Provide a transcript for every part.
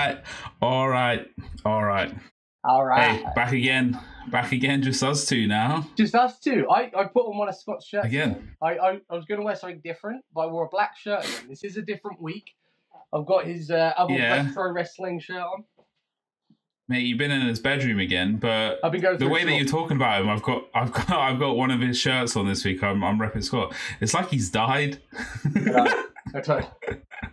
right, all right, all right. All right. Hey, back again, just us two now. Just us two. I put on one of Scott's shirts Again. I was going to wear something different, but I wore a black shirt again. This is a different week. I've got his other retro wrestling shirt on. Mate, you've been in his bedroom again, but I've been going the way that you're talking about him, I've got one of his shirts on this week. I'm repping Scott. It's like he's died.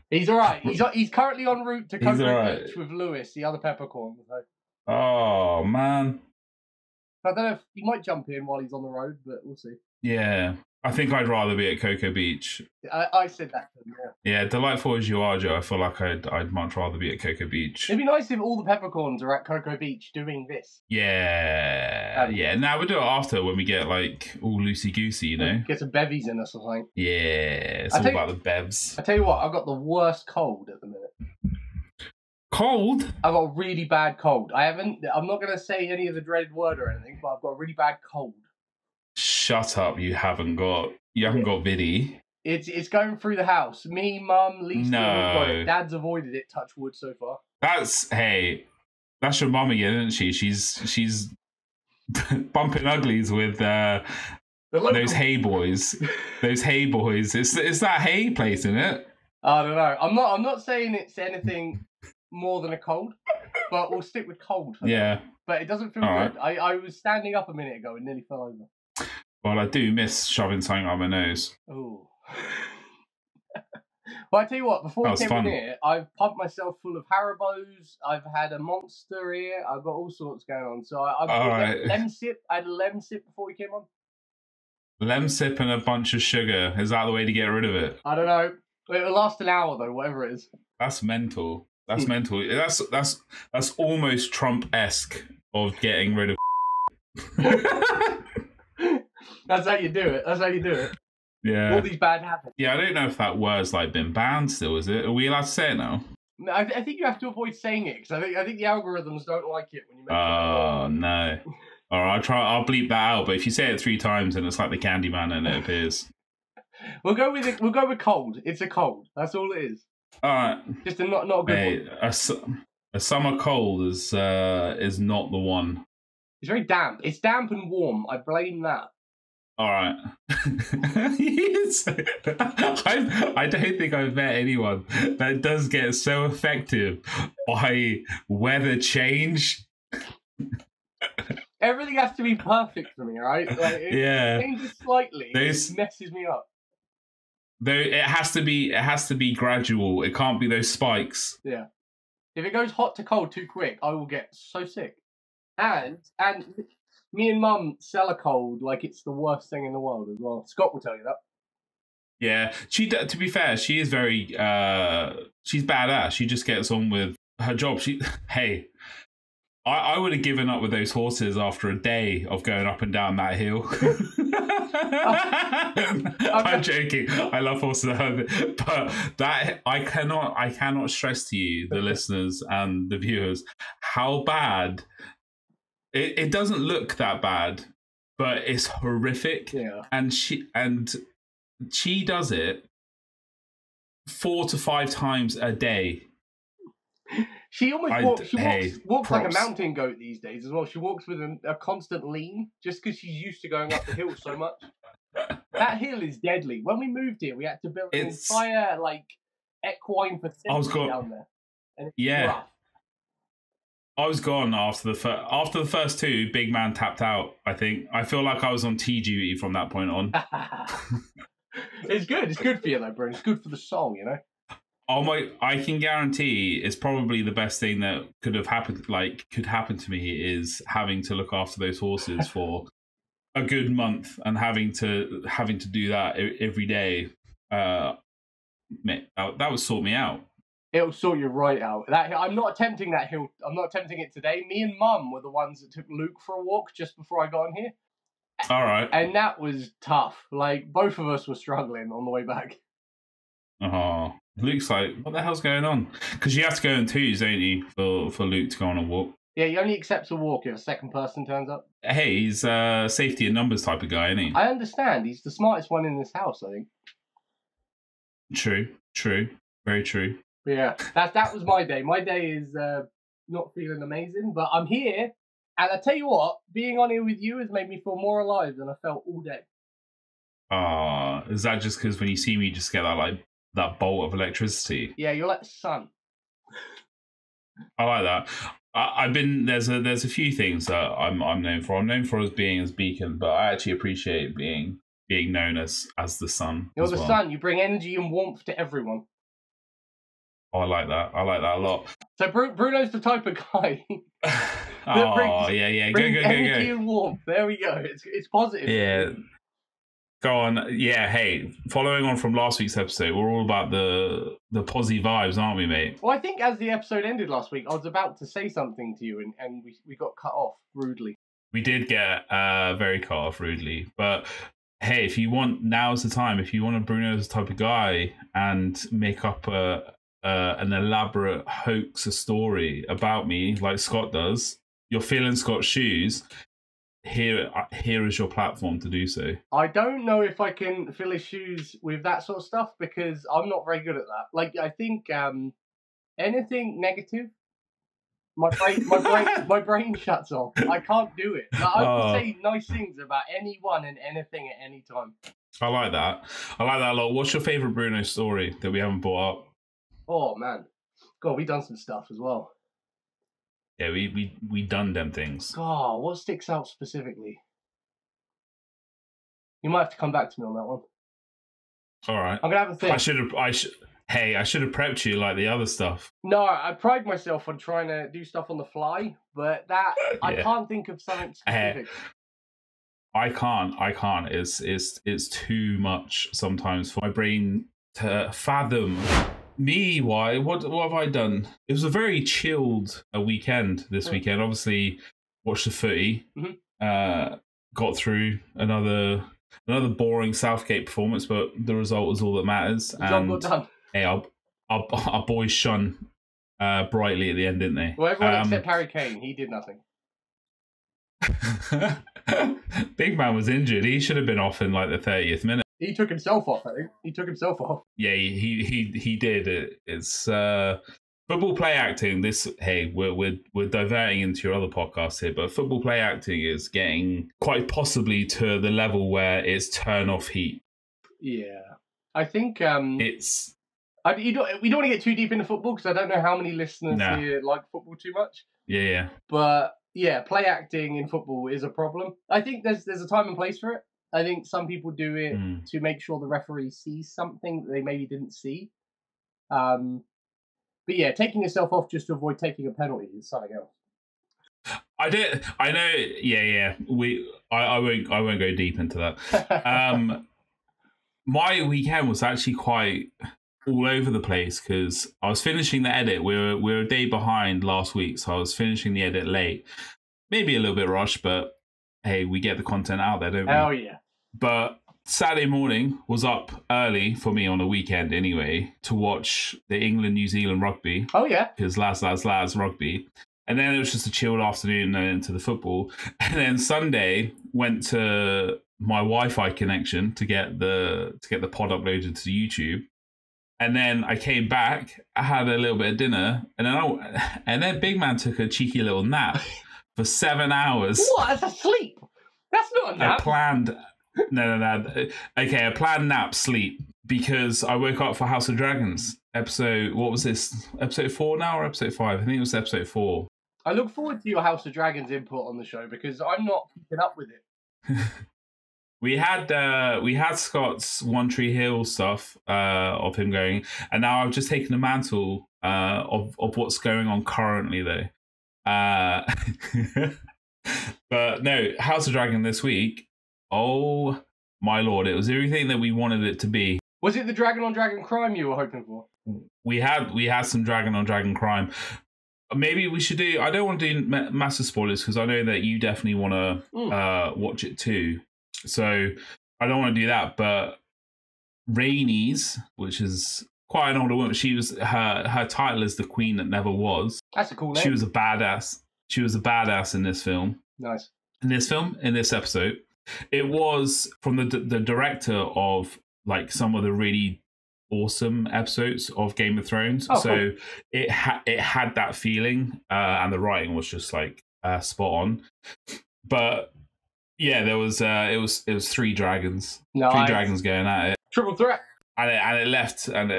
He's all right. He's currently en route to Cocoa Beach with Lewis, the other Peppercorn. So. Oh man. I don't know if he might jump in while he's on the road, but we'll see. Yeah. I think I'd rather be at Cocoa Beach. I said that to him, yeah. Delightful as you are, Joe, I feel like I'd much rather be at Cocoa Beach. It'd be nice if all the Peppercorns are at Cocoa Beach doing this. Yeah. Now we'll do it after when we get like all loosey-goosey, you know? Get some bevies in us or something. Yeah. It's all about the bevs. I tell you what, I've got the worst cold at the minute. Cold? I've got a really bad cold. I'm not going to say any of the dreaded word or anything, but I've got a really bad cold. Shut up! You haven't got Viddy. It's going through the house. Me, Mum, Lisa, got it. Dad's avoided it. Touch wood so far. That's your mum again, isn't she? She's bumping uglies with those hay boys. Those hay boys. It's that hay place, isn't it? I don't know. I'm not saying it's anything more than a cold, but we'll stick with cold. Yeah. But it doesn't feel good. Right. I was standing up a minute ago and nearly fell over. Well, I do miss shoving something on my nose. Oh. Well, I tell you what, before we came in here, I've pumped myself full of Haribos. I've had a Monster here. I've got all sorts going on. So I've got lemon sip. I had a lemon sip before we came on. Lemon sip and a bunch of sugar. Is that the way to get rid of it? I don't know. It'll last an hour though, whatever it is. That's mental. That's mental. That's almost Trump-esque of getting rid of. That's how you do it. Yeah. All these bad habits. Yeah, I don't know if that word's like been banned still, is it? Are we allowed to say it now? I think you have to avoid saying it because I think the algorithms don't like it when you mention it. Oh no. All right, I'll bleep that out, but if you say it 3 times and it's like the Candyman and it appears. We'll go with cold. It's a cold. That's all it is. All right. Just not a good one. A summer cold is not the one. It's very damp. It's damp and warm. I blame that. All right. I don't think I've met anyone that does get so effective by weather change. Everything has to be perfect for me, right? Like, it changes slightly. It messes me up. Though it has to be gradual. It can't be those spikes. Yeah. If it goes hot to cold too quick, I will get so sick. And me and Mum sell a cold like it's the worst thing in the world as well. Scott will tell you that. Yeah, to be fair, she is very she's badass. She just gets on with her job. I would have given up with those horses after a day of going up and down that hill. I'm joking. I love horses, but that I cannot stress to you, the listeners and the viewers, how bad. It doesn't look that bad, but it's horrific. Yeah. And she does it 4 to 5 times a day. She almost walks like a mountain goat these days as well. She walks with a constant lean just because she's used to going up the hill so much. That hill is deadly. When we moved here, we had to build an entire equine facility down there. And it's rough. I was gone after the first 2. Big man tapped out. I think I feel like I was on T duty from that point on. It's good. It's good for you though, bro. It's good for the soul, you know. I can guarantee it's probably the best thing that could happen to me is having to look after those horses for a good month and having to do that every day. Mate, that would sort me out. It'll sort you right out. I'm not attempting that hill. I'm not attempting it today. Me and Mum were the ones that took Luke for a walk just before I got in here. All right. And that was tough. Like, both of us were struggling on the way back. Oh, Luke's like, what the hell's going on? Because you have to go in 2s, don't you, for Luke to go on a walk? Yeah, he only accepts a walk if a second person turns up. Hey, he's a safety in numbers type of guy, isn't he? I understand. He's the smartest one in this house, I think. True. Very true. Yeah, that was my day. My day is not feeling amazing, but I'm here. And I tell you what, being on here with you has made me feel more alive than I felt all day. Is that just because when you see me, you just get that bolt of electricity? Yeah, you're like the sun. I like that. I've been there's a few things that I'm known for. I'm known for as being as beacon, but I actually appreciate being known as the sun. You're the sun. You bring energy and warmth to everyone. Oh, I like that. I like that a lot. So Bruno's the type of guy. Yeah. Go. Energy and warmth. There we go. It's positive. Yeah. Go on. Yeah. Hey, following on from last week's episode, we're all about the posy vibes, aren't we, mate? Well, I think as the episode ended last week, I was about to say something to you, and we got cut off rudely. We did get very cut off rudely, but hey, if you want, now's the time. If you want a Bruno's type of guy and make up an elaborate hoax, a story about me, like Scott does, you're feeling Scott's shoes. Here is your platform to do so. I don't know if I can fill his shoes with that sort of stuff because I'm not very good at that. Like, I think anything negative, my brain shuts off. I can't do it. Like, I can say nice things about anyone and anything at any time. I like that. I like that a lot. What's your favourite Bruno story that we haven't brought up? Oh man, God, we done some stuff as well. Yeah, we done them things. God, what sticks out specifically? You might have to come back to me on that one. All right. I'm gonna have a think. I should have prepped you like the other stuff. No, I pride myself on trying to do stuff on the fly, but that I can't think of something specific. I can't. It's too much sometimes for my brain to fathom. Me, why? What have I done? It was a very chilled weekend this weekend. Obviously, watched the footy. Mm-hmm. Got through another boring Southgate performance, but the result was all that matters. Well done. Hey, our boys shone brightly at the end, didn't they? Well, everyone except Harry Kane. He did nothing. Big man was injured. He should have been off in like the 30th minute. He took himself off, I think. He took himself off. Yeah, he did. It's football play acting. We're diverting into your other podcast here, but football play acting is getting quite possibly to the level where it's turn off heat. Yeah, I think it's. We don't want to get too deep into football because I don't know how many listeners here like football too much. Yeah. But yeah, play acting in football is a problem. I think there's a time and place for it. I think some people do it to make sure the referee sees something that they maybe didn't see. But yeah, taking yourself off just to avoid taking a penalty is something else. I know. Yeah. I won't go deep into that. My weekend was actually quite all over the place because I was finishing the edit. We're a day behind last week, so I was finishing the edit late. Maybe a little bit rushed, but hey, we get the content out there, don't we? Oh, yeah. But Saturday morning was up early for me on a weekend anyway to watch the England-New Zealand rugby. Oh, yeah. Because lads rugby. And then it was just a chilled afternoon into the football. And then Sunday went to my Wi-Fi connection to get the pod uploaded to YouTube. And then I came back, I had a little bit of dinner, and then Big Man took a cheeky little nap for 7 hours. What? That's a sleep. That's not a nap. I planned nap sleep because I woke up for House of Dragons episode. What was this? Episode 4 now or episode 5? I think it was episode 4. I look forward to your House of Dragons input on the show because I'm not keeping up with it. We had Scott's One Tree Hill stuff of him going, and now I've just taken the mantle of what's going on currently though. But no, House of Dragon this week. Oh my lord, it was everything that we wanted it to be. Was it the dragon on dragon crime you were hoping for? We had some dragon on dragon crime. Maybe we should do. I don't want to do massive spoilers because I know that you definitely want to watch it too. So I don't want to do that, but Rhaenys, which is quite an older woman, her title is the Queen That Never Was. That's a cool name. She was a badass. She was a badass in this film. Nice. In this episode, it was from the director of like some of the really awesome episodes of Game of Thrones. So cool. it had that feeling, and the writing was just like spot on. But yeah, there was it was three dragons, three dragons going at it, triple threat, and it left, and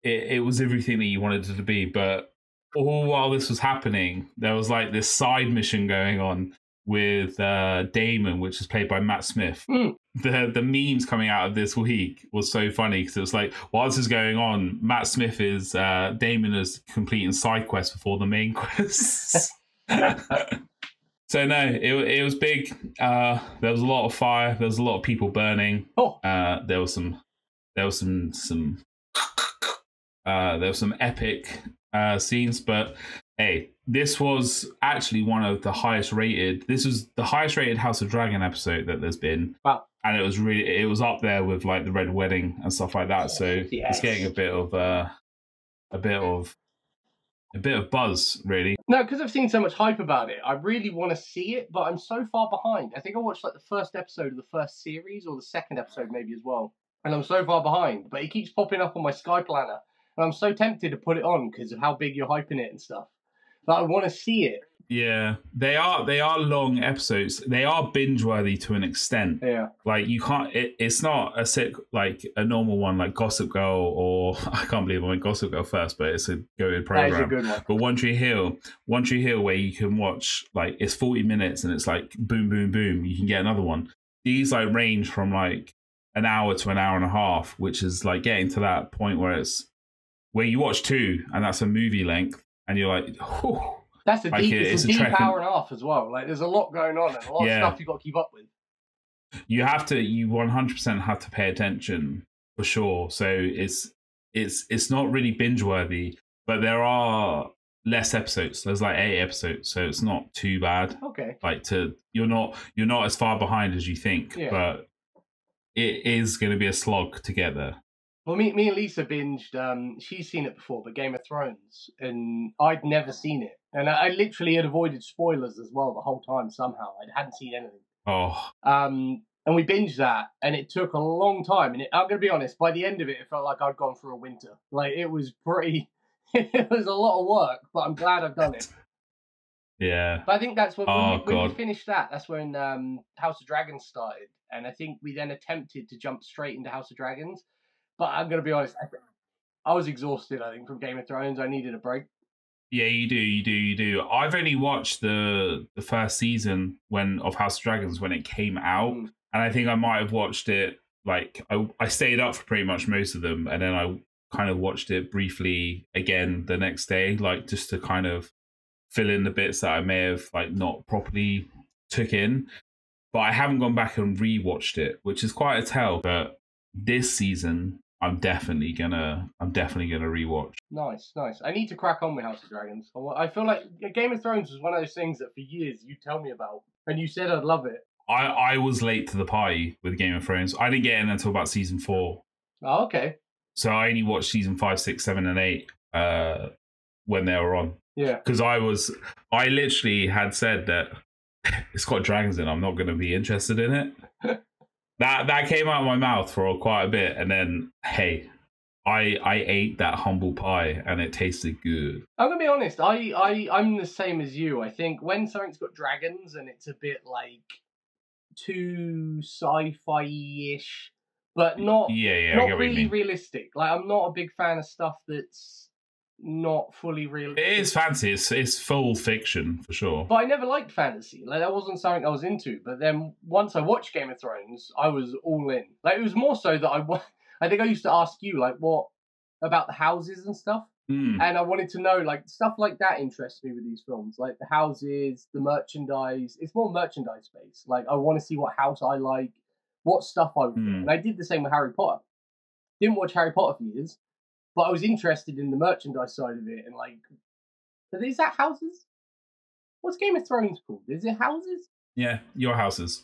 it was everything that you wanted it to be. But all while this was happening, there was like this side mission going on with Damon, which is played by Matt Smith. The memes coming out of this week was so funny because it was like, while this is going on, Matt Smith is Damon is completing side quests before the main quests. So no, it was big. There was a lot of fire. There was a lot of people burning. There was some epic scenes, but hey, this was actually one of the highest rated. This was the highest rated House of Dragon episode that there's been. Wow. And it was up there with like the Red Wedding and stuff like that. So it's getting a bit of buzz, really. No, because I've seen so much hype about it. I really want to see it, but I'm so far behind. I think I watched like the first episode of the first series or the second episode maybe as well. And I'm so far behind, but it keeps popping up on my Sky Planner. And I'm so tempted to put it on because of how big you're hyping it and stuff. But I want to see it. Yeah, they are long episodes. They are binge worthy to an extent. Yeah, like you can't. It's not like a normal one like Gossip Girl, or I can't believe I went Gossip Girl first, but it's a good program. That is a good one. But One Tree Hill, where you can watch like it's 40 minutes and it's like boom, boom, boom. You can get another one. These like range from like an hour to an hour and a half, which is like getting to that point where you watch two and that's a movie length, and you're like, whew. That's a deep, it's a deep hour and a half as well. Like, there's a lot going on and a lot of stuff you've got to keep up with. You 100% have to pay attention for sure. So it's not really binge worthy, but there are less episodes. There's like 8 episodes, so it's not too bad. Okay. Like you're not as far behind as you think, but it is going to be a slog to get there. Well, me and Lisa binged, she's seen it before, but Game of Thrones, and I'd never seen it. And I literally had avoided spoilers as well the whole time somehow. I hadn't seen anything. And we binged that, and it took a long time. And I'm going to be honest, by the end of it, it felt like I'd gone through a winter. Like, it was it was a lot of work, but I'm glad I've done it. Yeah. But I think that's when we finished that. That's when House of Dragons started. And I think we then attempted to jump straight into House of Dragons. But I'm going to be honest, I was exhausted, I think, from Game of Thrones. I needed a break. Yeah, you do. I've only watched the first season of House of Dragons when it came out. And I think I might have watched it, like, I stayed up for pretty much most of them. And then I kind of watched it briefly again the next day, like, just to kind of fill in the bits that I may have, like, not properly took in. But I haven't gone back and rewatched it, which is quite a tell. But this season, I'm definitely gonna rewatch. Nice. I need to crack on with House of Dragons. I feel like Game of Thrones was one of those things that for years you tell me about, and you said I'd love it. I was late to the party with Game of Thrones. I didn't get in until about season 4. Oh, okay. So I only watched season 5, 6, 7, and 8 when they were on. Yeah. Because I literally had said that it's got dragons in. I'm not going to be interested in it. That came out of my mouth for quite a bit, and then hey, I ate that humble pie and it tasted good. I'm gonna be honest, I'm the same as you. I think when something's got dragons and it's a bit like too sci-fi-ish, but not really realistic. Like, I'm not a big fan of stuff that's not fully real. It is fancy. It's full fiction for sure. But I never liked fantasy. Like, that wasn't something I was into. But then once I watched Game of Thrones, I was all in. Like, it was more so that I think I used to ask you, like, what about the houses and stuff. And I wanted to know, like, stuff like that interests me with these films, like the houses, the merchandise. It's more merchandise based. Like, I want to see what house I like, what stuff I would do. And I did the same with Harry Potter. Didn't watch Harry Potter for years. But I was interested in the merchandise side of it, and like, is that houses? What's Game of Thrones called? Is it houses? Yeah, your houses.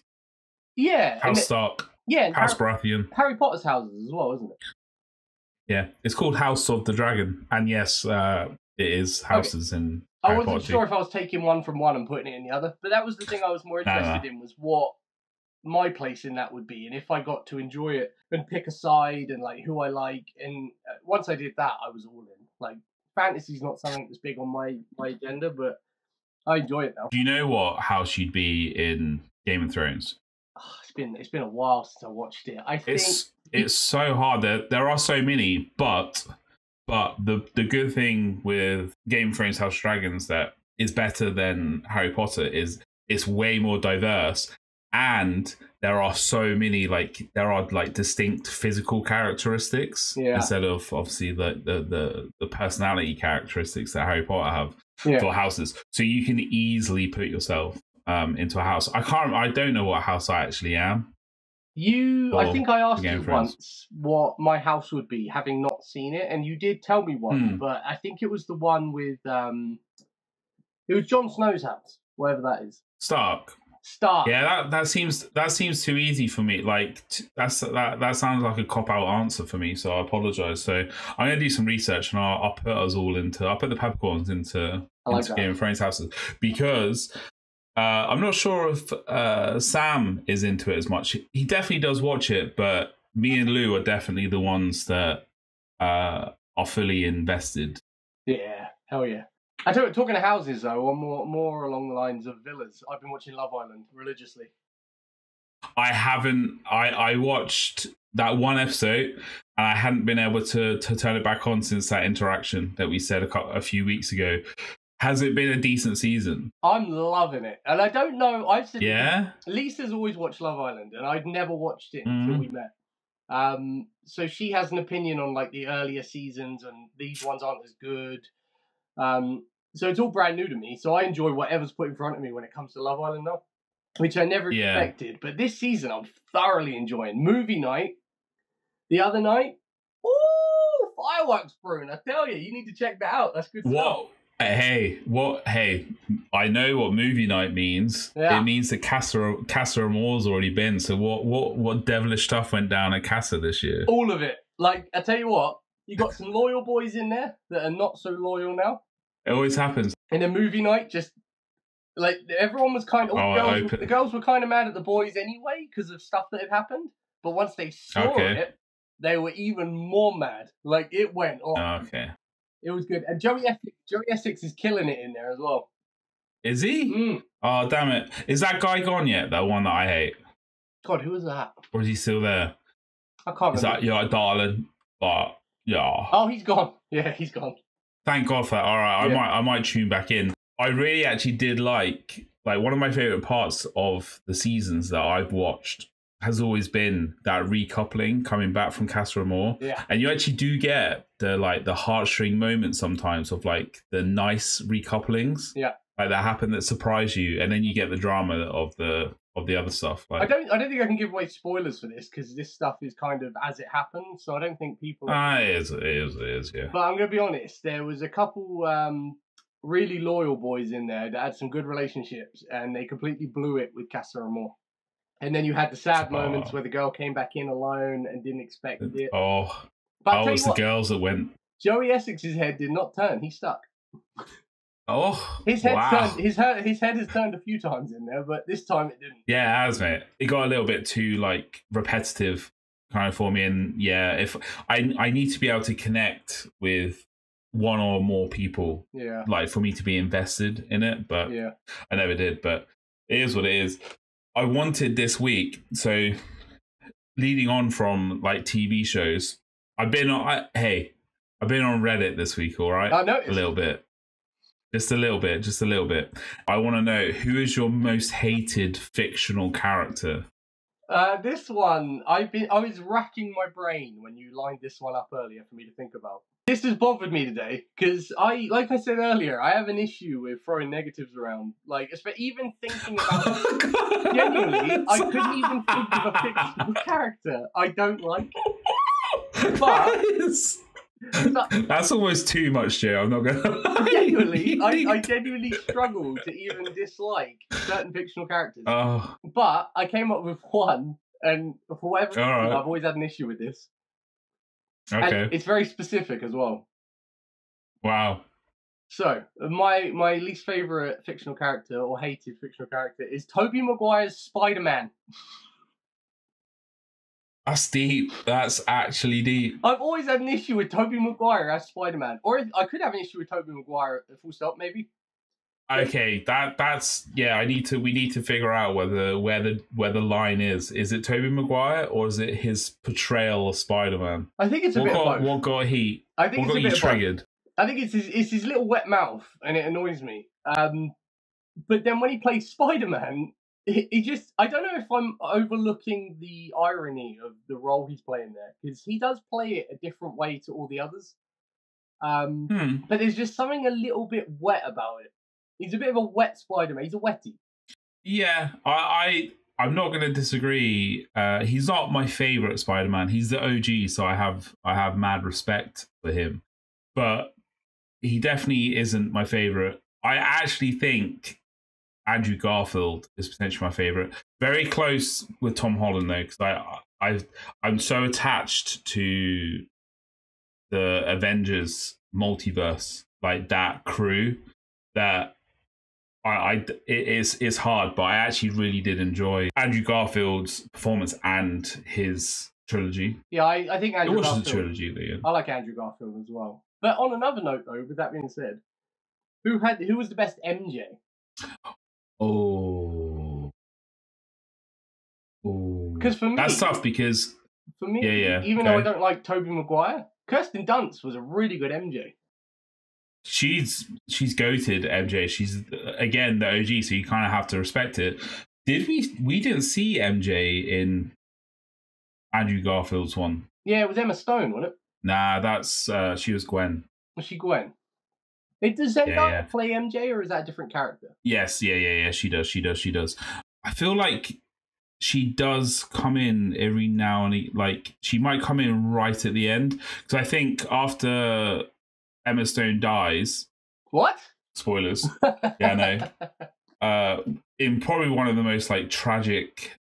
Yeah. House Stark. Yeah. House Baratheon. Harry Potter's houses as well, isn't it? Yeah, it's called House of the Dragon, and yes, it is houses in Harry Potter. I wasn't sure if I was taking one from one and putting it in the other, but that was the thing I was more interested in, was what my place in that would be, and if I got to enjoy it and pick a side and like who I like, and once I did that, I was all in. Like fantasy's not something that's big on my agenda, but I enjoy it now. Do you know what house you'd be in Game of Thrones? Oh, it's been a while since I watched it. I think it's so hard. There are so many, but the good thing with Game of Thrones House of Dragons that is better than Harry Potter is it's way more diverse, and there are so many there are distinct physical characteristics instead of obviously the personality characteristics that Harry Potter have for houses. So you can easily put yourself into a house. I don't know what house I actually am. I think I asked you once what my house would be, having not seen it, and you did tell me one, but I think it was the one with it was Jon Snow's house, whatever that is. Stark. Yeah, that seems too easy for me. Like that sounds like a cop out answer for me. So I apologize. So I'm gonna do some research and I'll put us all into. I'll put the Peppercorns into Game of Thrones houses because. I'm not sure if Sam is into it as much. He definitely does watch it, but me and Lou are definitely the ones that are fully invested. Yeah, hell yeah. Talking of houses though, or more along the lines of villas. I've been watching Love Island religiously. I haven't. I watched that one episode, and I hadn't been able to turn it back on since that interaction that we said a few weeks ago. Has it been a decent season? I'm loving it. And I don't know. Lisa's always watched Love Island, and I'd never watched it until we met. So she has an opinion on like the earlier seasons, and these ones aren't as good. So it's all brand new to me. So I enjoy whatever's put in front of me when it comes to Love Island now, which I never expected. But this season, I'm thoroughly enjoying. Movie night the other night. Ooh, fireworks, Bruno. I tell you, you need to check that out. That's good stuff. Hey, I know what movie night means. Yeah. It means that Casa Amor's already been. So what devilish stuff went down at Casa this year? All of it. Like, I tell you what, you got some loyal boys in there that are not so loyal now. It always happens. In a movie night, just like everyone was kind of the girls were kind of mad at the boys anyway because of stuff that had happened. But once they saw it, they were even more mad. Like it went off. Okay. It was good. And Joey Essex is killing it in there as well. Is he? Oh, damn it. Is that guy gone yet? That one that I hate? God, who was that? Or is he still there? I can't remember. Is that your darling? But, yeah. Oh, he's gone. Yeah, he's gone. Thank God for that. All right, I might tune back in. I really actually did like one of my favourite parts of the seasons that I've watched has always been that recoupling coming back from Casa Amor. Yeah. And you actually do get the heartstring moments sometimes of like the nice recouplings. Yeah. Like that happen that surprise you, and then you get the drama of the other stuff. Like, I don't think I can give away spoilers for this because this stuff is kind of as it happens. So I don't think people. It is, yeah. But I'm gonna be honest. There was a couple really loyal boys in there that had some good relationships, and they completely blew it with Casa Amor. And then you had the sad moments where the girl came back in alone and didn't expect it. But it was the girls that went. Joey Essex's head did not turn. He stuck. His head turned. His head has turned a few times in there, but this time it didn't. Yeah, it has, mate. It got a little bit too repetitive, kind of for me. And if I need to be able to connect with one or more people, for me to be invested in it, but I never did. But it is what it is. I wanted this week, so leading on from TV shows, I've been on Reddit this week, all right? I noticed. A little bit. Just a little bit. I want to know, who is your most hated fictional character? This one, I was racking my brain when you lined this one up earlier for me to think about. This has bothered me today because like I said earlier, I have an issue with throwing negatives around. Even thinking about genuinely, I couldn't even think of a fictional character I don't like. But that's almost too much, Joe. I'm not gonna. Genuinely, I genuinely struggle to even dislike certain fictional characters. But I came up with one, and for whatever reason, I've always had an issue with this. Okay. And it's very specific as well. Wow. So, my least favourite fictional character or hated fictional character is Tobey Maguire's Spider-Man. That's deep. That's actually deep. I've always had an issue with Tobey Maguire as Spider-Man, or I could have an issue with Tobey Maguire at full stop, maybe. Okay, that's yeah. We need to figure out where the line is. Is it Tobey Maguire or is it his portrayal of Spider-Man? I think it's a bit of both. What got heat? I think what got you triggered? I think it's his little wet mouth, and it annoys me. But then when he plays Spider-Man, he just, I don't know if I'm overlooking the irony of the role he's playing there, because he does play it a different way to all the others. But there's just something a little bit wet about it. He's a bit of a wet Spider-Man. He's a wetty. Yeah, I'm not going to disagree. He's not my favorite Spider-Man. He's the OG, so I have mad respect for him. But he definitely isn't my favorite. I actually think Andrew Garfield is potentially my favorite. Very close with Tom Holland though, because I'm so attached to the Avengers multiverse, like that crew, that it's hard. But I actually really did enjoy Andrew Garfield's performance and his trilogy. Yeah, I think Andrew Garfield. It was a trilogy, Liam. I like Andrew Garfield as well. But on another note, though, with that being said, who was the best MJ? Oh, because for me, that's tough. Because for me, even though I don't like Tobey Maguire, Kirsten Dunst was a really good MJ. She's goated MJ. She's again the OG, so you kind of have to respect it. We didn't see MJ in Andrew Garfield's one? Yeah, it was Emma Stone, wasn't it? Nah, that's she was Gwen. Was she Gwen? Does Zendaya play MJ, or is that a different character? Yes, yeah. She does. I feel like she does come in every now and like she might come in right at the end, because I think after Emma Stone dies. What? Spoilers. Yeah, no. In probably one of the most like tragic,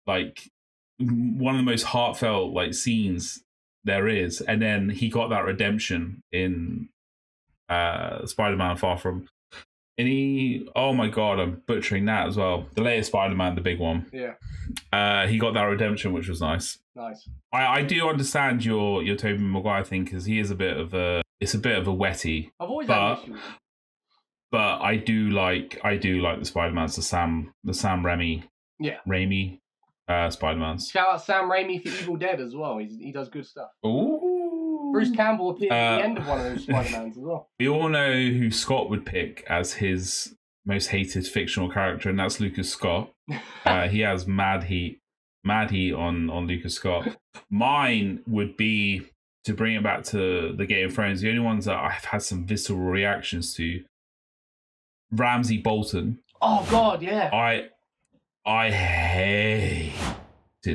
like one of the most heartfelt like scenes there is, and then he got that redemption in Spider-Man Far From. And oh my god, I'm butchering that as well. The latest Spider-Man, the big one. Yeah. He got that redemption, which was nice. Nice. I do understand your Tobey Maguire thing, because he is a bit of a wetty. I've always had an issue with him. But I do like the Spider-Mans, the Sam Raimi. Yeah. Raimi Spider-Mans. Shout out Sam Raimi for Evil Dead as well. He does good stuff. Ooh. Bruce Campbell appeared at the end of one of those Spider-Mans as well. We all know who Scott would pick as his most hated fictional character, and that's Lucas Scott. He has mad heat on Lucas Scott. Mine would be, to bring it back to the Game of Thrones, the only ones that I've had some visceral reactions to, Ramsay Bolton. Oh god, yeah. I hated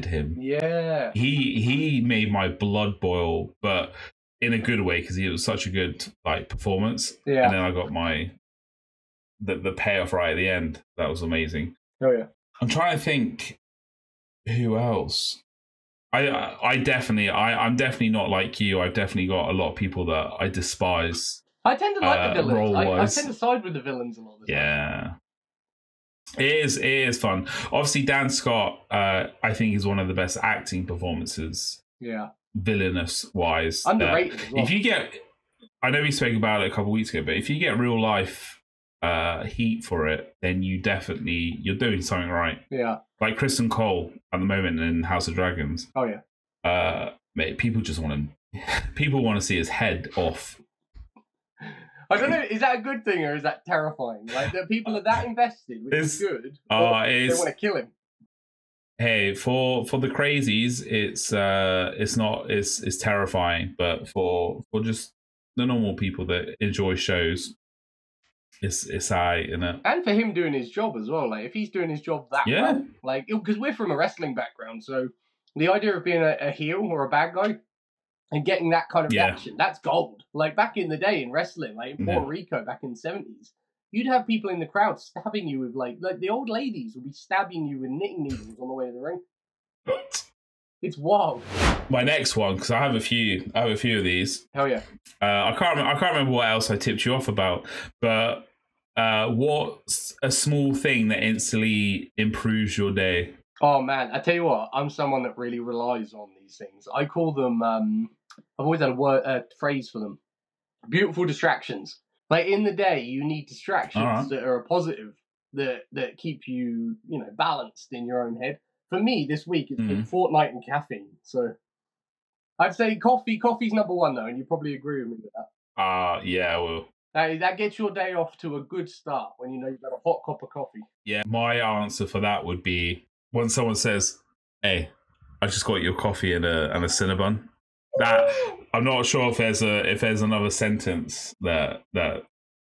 him. Yeah. He made my blood boil, but in a good way, because he was such a good like performance. Yeah. And then I got the payoff right at the end. That was amazing. Oh yeah. I'm trying to think who else. I'm definitely not like you. I've definitely got a lot of people that I despise. I tend to like the villains. I tend to side with the villains a lot of the time. Yeah. It is fun. Obviously, Dan Scott, I think, is one of the best acting performances. Yeah. Villainous wise. Underrated as well. If you get, I know we spoke about it a couple of weeks ago, but if you get real life heat for it, then you're doing something right. Yeah. Like Kristen Cole at the moment in House of Dragons. Oh yeah. Mate, people want to see his head off. I don't know, is that a good thing or is that terrifying? Like, that people are that invested, which is good, or they want to kill him. Hey, for the crazies, it's terrifying, but for just the normal people that enjoy shows, it's alright, isn't it? And for him doing his job as well, like if he's doing his job that well, like because we're from a wrestling background, so the idea of being a heel or a bad guy and getting that kind of reaction, that's gold. Like back in the day in wrestling, like in Puerto Rico back in the 70s, you'd have people in the crowd stabbing you with like the old ladies would be stabbing you with knitting needles on the way to the ring. It's wild. My next one, because I have a few of these. Hell yeah. I can't remember what else I tipped you off about, but what's a small thing that instantly improves your day? Oh man, I tell you what, I'm someone that really relies on these things. I call them. I've always had a phrase for them: beautiful distractions. Like in the day, you need distractions that are a positive, that keep you, balanced in your own head. For me, this week it's been Fortnite and caffeine. So I'd say coffee. Coffee's number one though, and you probably agree with me with that. Yeah, well. That gets your day off to a good start when you know you've got a hot cup of coffee. Yeah, my answer for that would be when someone says, "Hey, I just got your coffee and a Cinnabon." That I'm not sure if there's another sentence that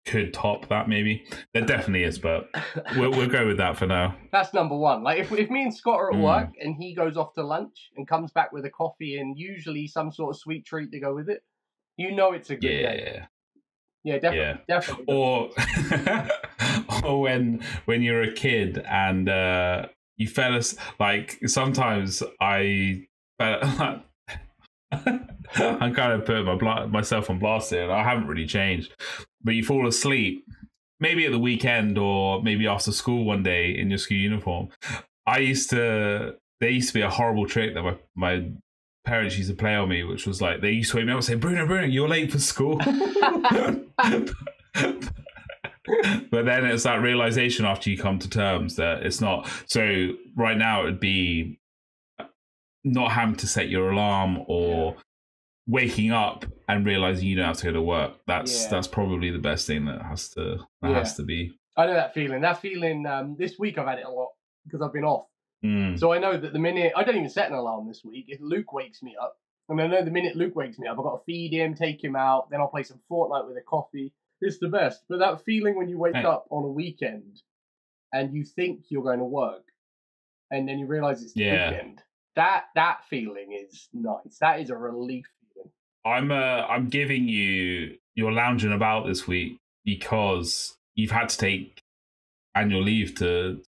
could top that. Maybe there definitely is, but we'll go with that for now. That's number one. Like if me and Scott are at work and he goes off to lunch and comes back with a coffee and usually some sort of sweet treat to go with it, you know it's a good day. Yeah, definitely. Yeah. Definitely. Or when you're a kid and you fell asleep, like sometimes I'm kind of putting myself on blast here, and I haven't really changed. But you fall asleep, maybe at the weekend or maybe after school one day in your school uniform. There used to be a horrible trick that my parents used to play on me, which was like they used to wake me up and say, Bruno, you're late for school. But then it's that realization after you come to terms that it's not. So right now it would be not having to set your alarm or waking up and realizing you don't have to go to work. That's probably the best thing that has to be. I know that feeling. This week I've had it a lot because I've been off. So I know that the minute I don't even set an alarm this week, if Luke wakes me up, and I know the minute Luke wakes me up, I've got to feed him, take him out, then I'll play some Fortnite with a coffee. It's the best. But that feeling when you wake up on a weekend and you think you're going to work, and then you realize it's the weekend, that feeling is nice. That is a relief feeling. I'm giving you're lounging about this week because you've had to take annual leave to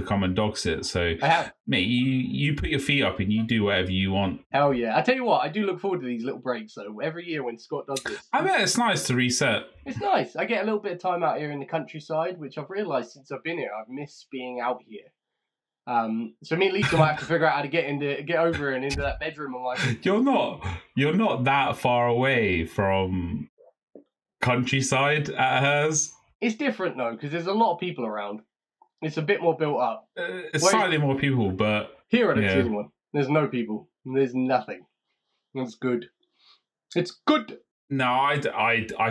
come and dog sit. So, mate, you put your feet up and you do whatever you want. Hell yeah. I tell you what, I do look forward to these little breaks, though. Every year when Scott does this. I bet it's nice to reset. It's nice. I get a little bit of time out here in the countryside, which I've realised since I've been here. I've missed being out here. So me and Lisa might have to figure out how to get over and into that bedroom. I'm like, you're not that far away from countryside at hers. It's different, though, because there's a lot of people around. It's a bit more built up. It's slightly more people, but here I don't see anyone. There's no people. There's nothing. It's good. It's good. No, I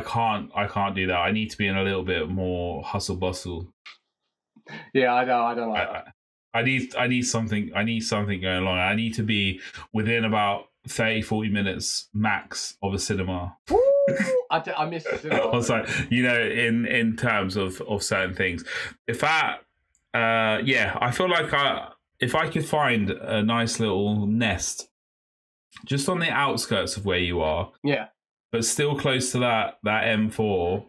can't do that. I need to be in a little bit more hustle bustle. Yeah, I don't like that. I need something going along. I need to be within about 30-40 minutes max of a cinema. I miss the cinema. I was like, in terms of certain things. If that I feel like if I could find a nice little nest just on the outskirts of where you are, but still close to that M4,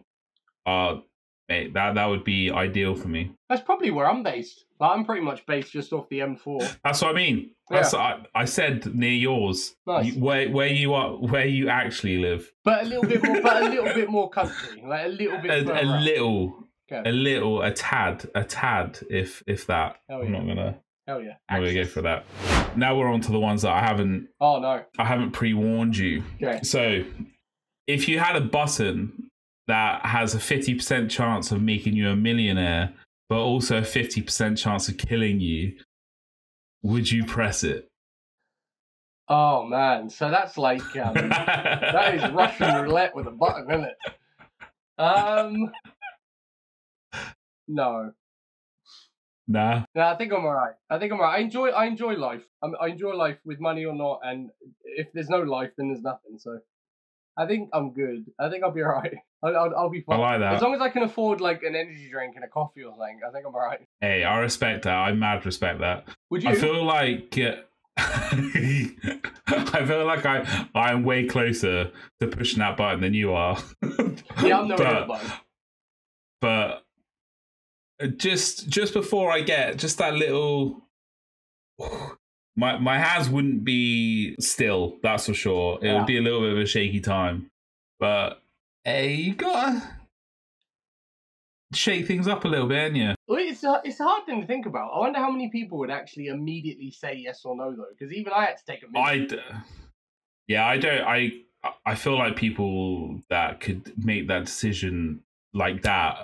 mate, that would be ideal for me. That's probably where I'm based. I'm pretty much based just off the M4. That's what I mean. I said near yours. Nice. Where you are, where you actually live. But a little bit more country, like a little bit. A tad, if that. Hell yeah. I'm not gonna. Hell yeah. I'm gonna go for that. Now we're on to the ones that I haven't. Oh no. I haven't pre-warned you. Okay. So, if you had a button that has a 50% chance of making you a millionaire, but also a 50% chance of killing you, would you press it? Oh man, so that's like that is Russian roulette with a button, isn't it? No. Nah. No, I think I'm alright. I enjoy life. I enjoy life with money or not, and if there's no life, then there's nothing. So I think I'm good. I think I'll be alright. I'll be fine. I like that. As long as I can afford like an energy drink and a coffee or something, I think I'm alright. Hey, I respect that. I mad respect that. Would you? I feel like I'm way closer to pushing that button than you are. Yeah, I'm no button. But just before I get just that little, my hands wouldn't be still. That's for sure. It would be a little bit of a shaky time. But hey, shake things up a little bit, ain't you? Well, it's a hard thing to think about. I wonder how many people would actually immediately say yes or no, though, because even I had to take a minute. I feel like people that could make that decision like that,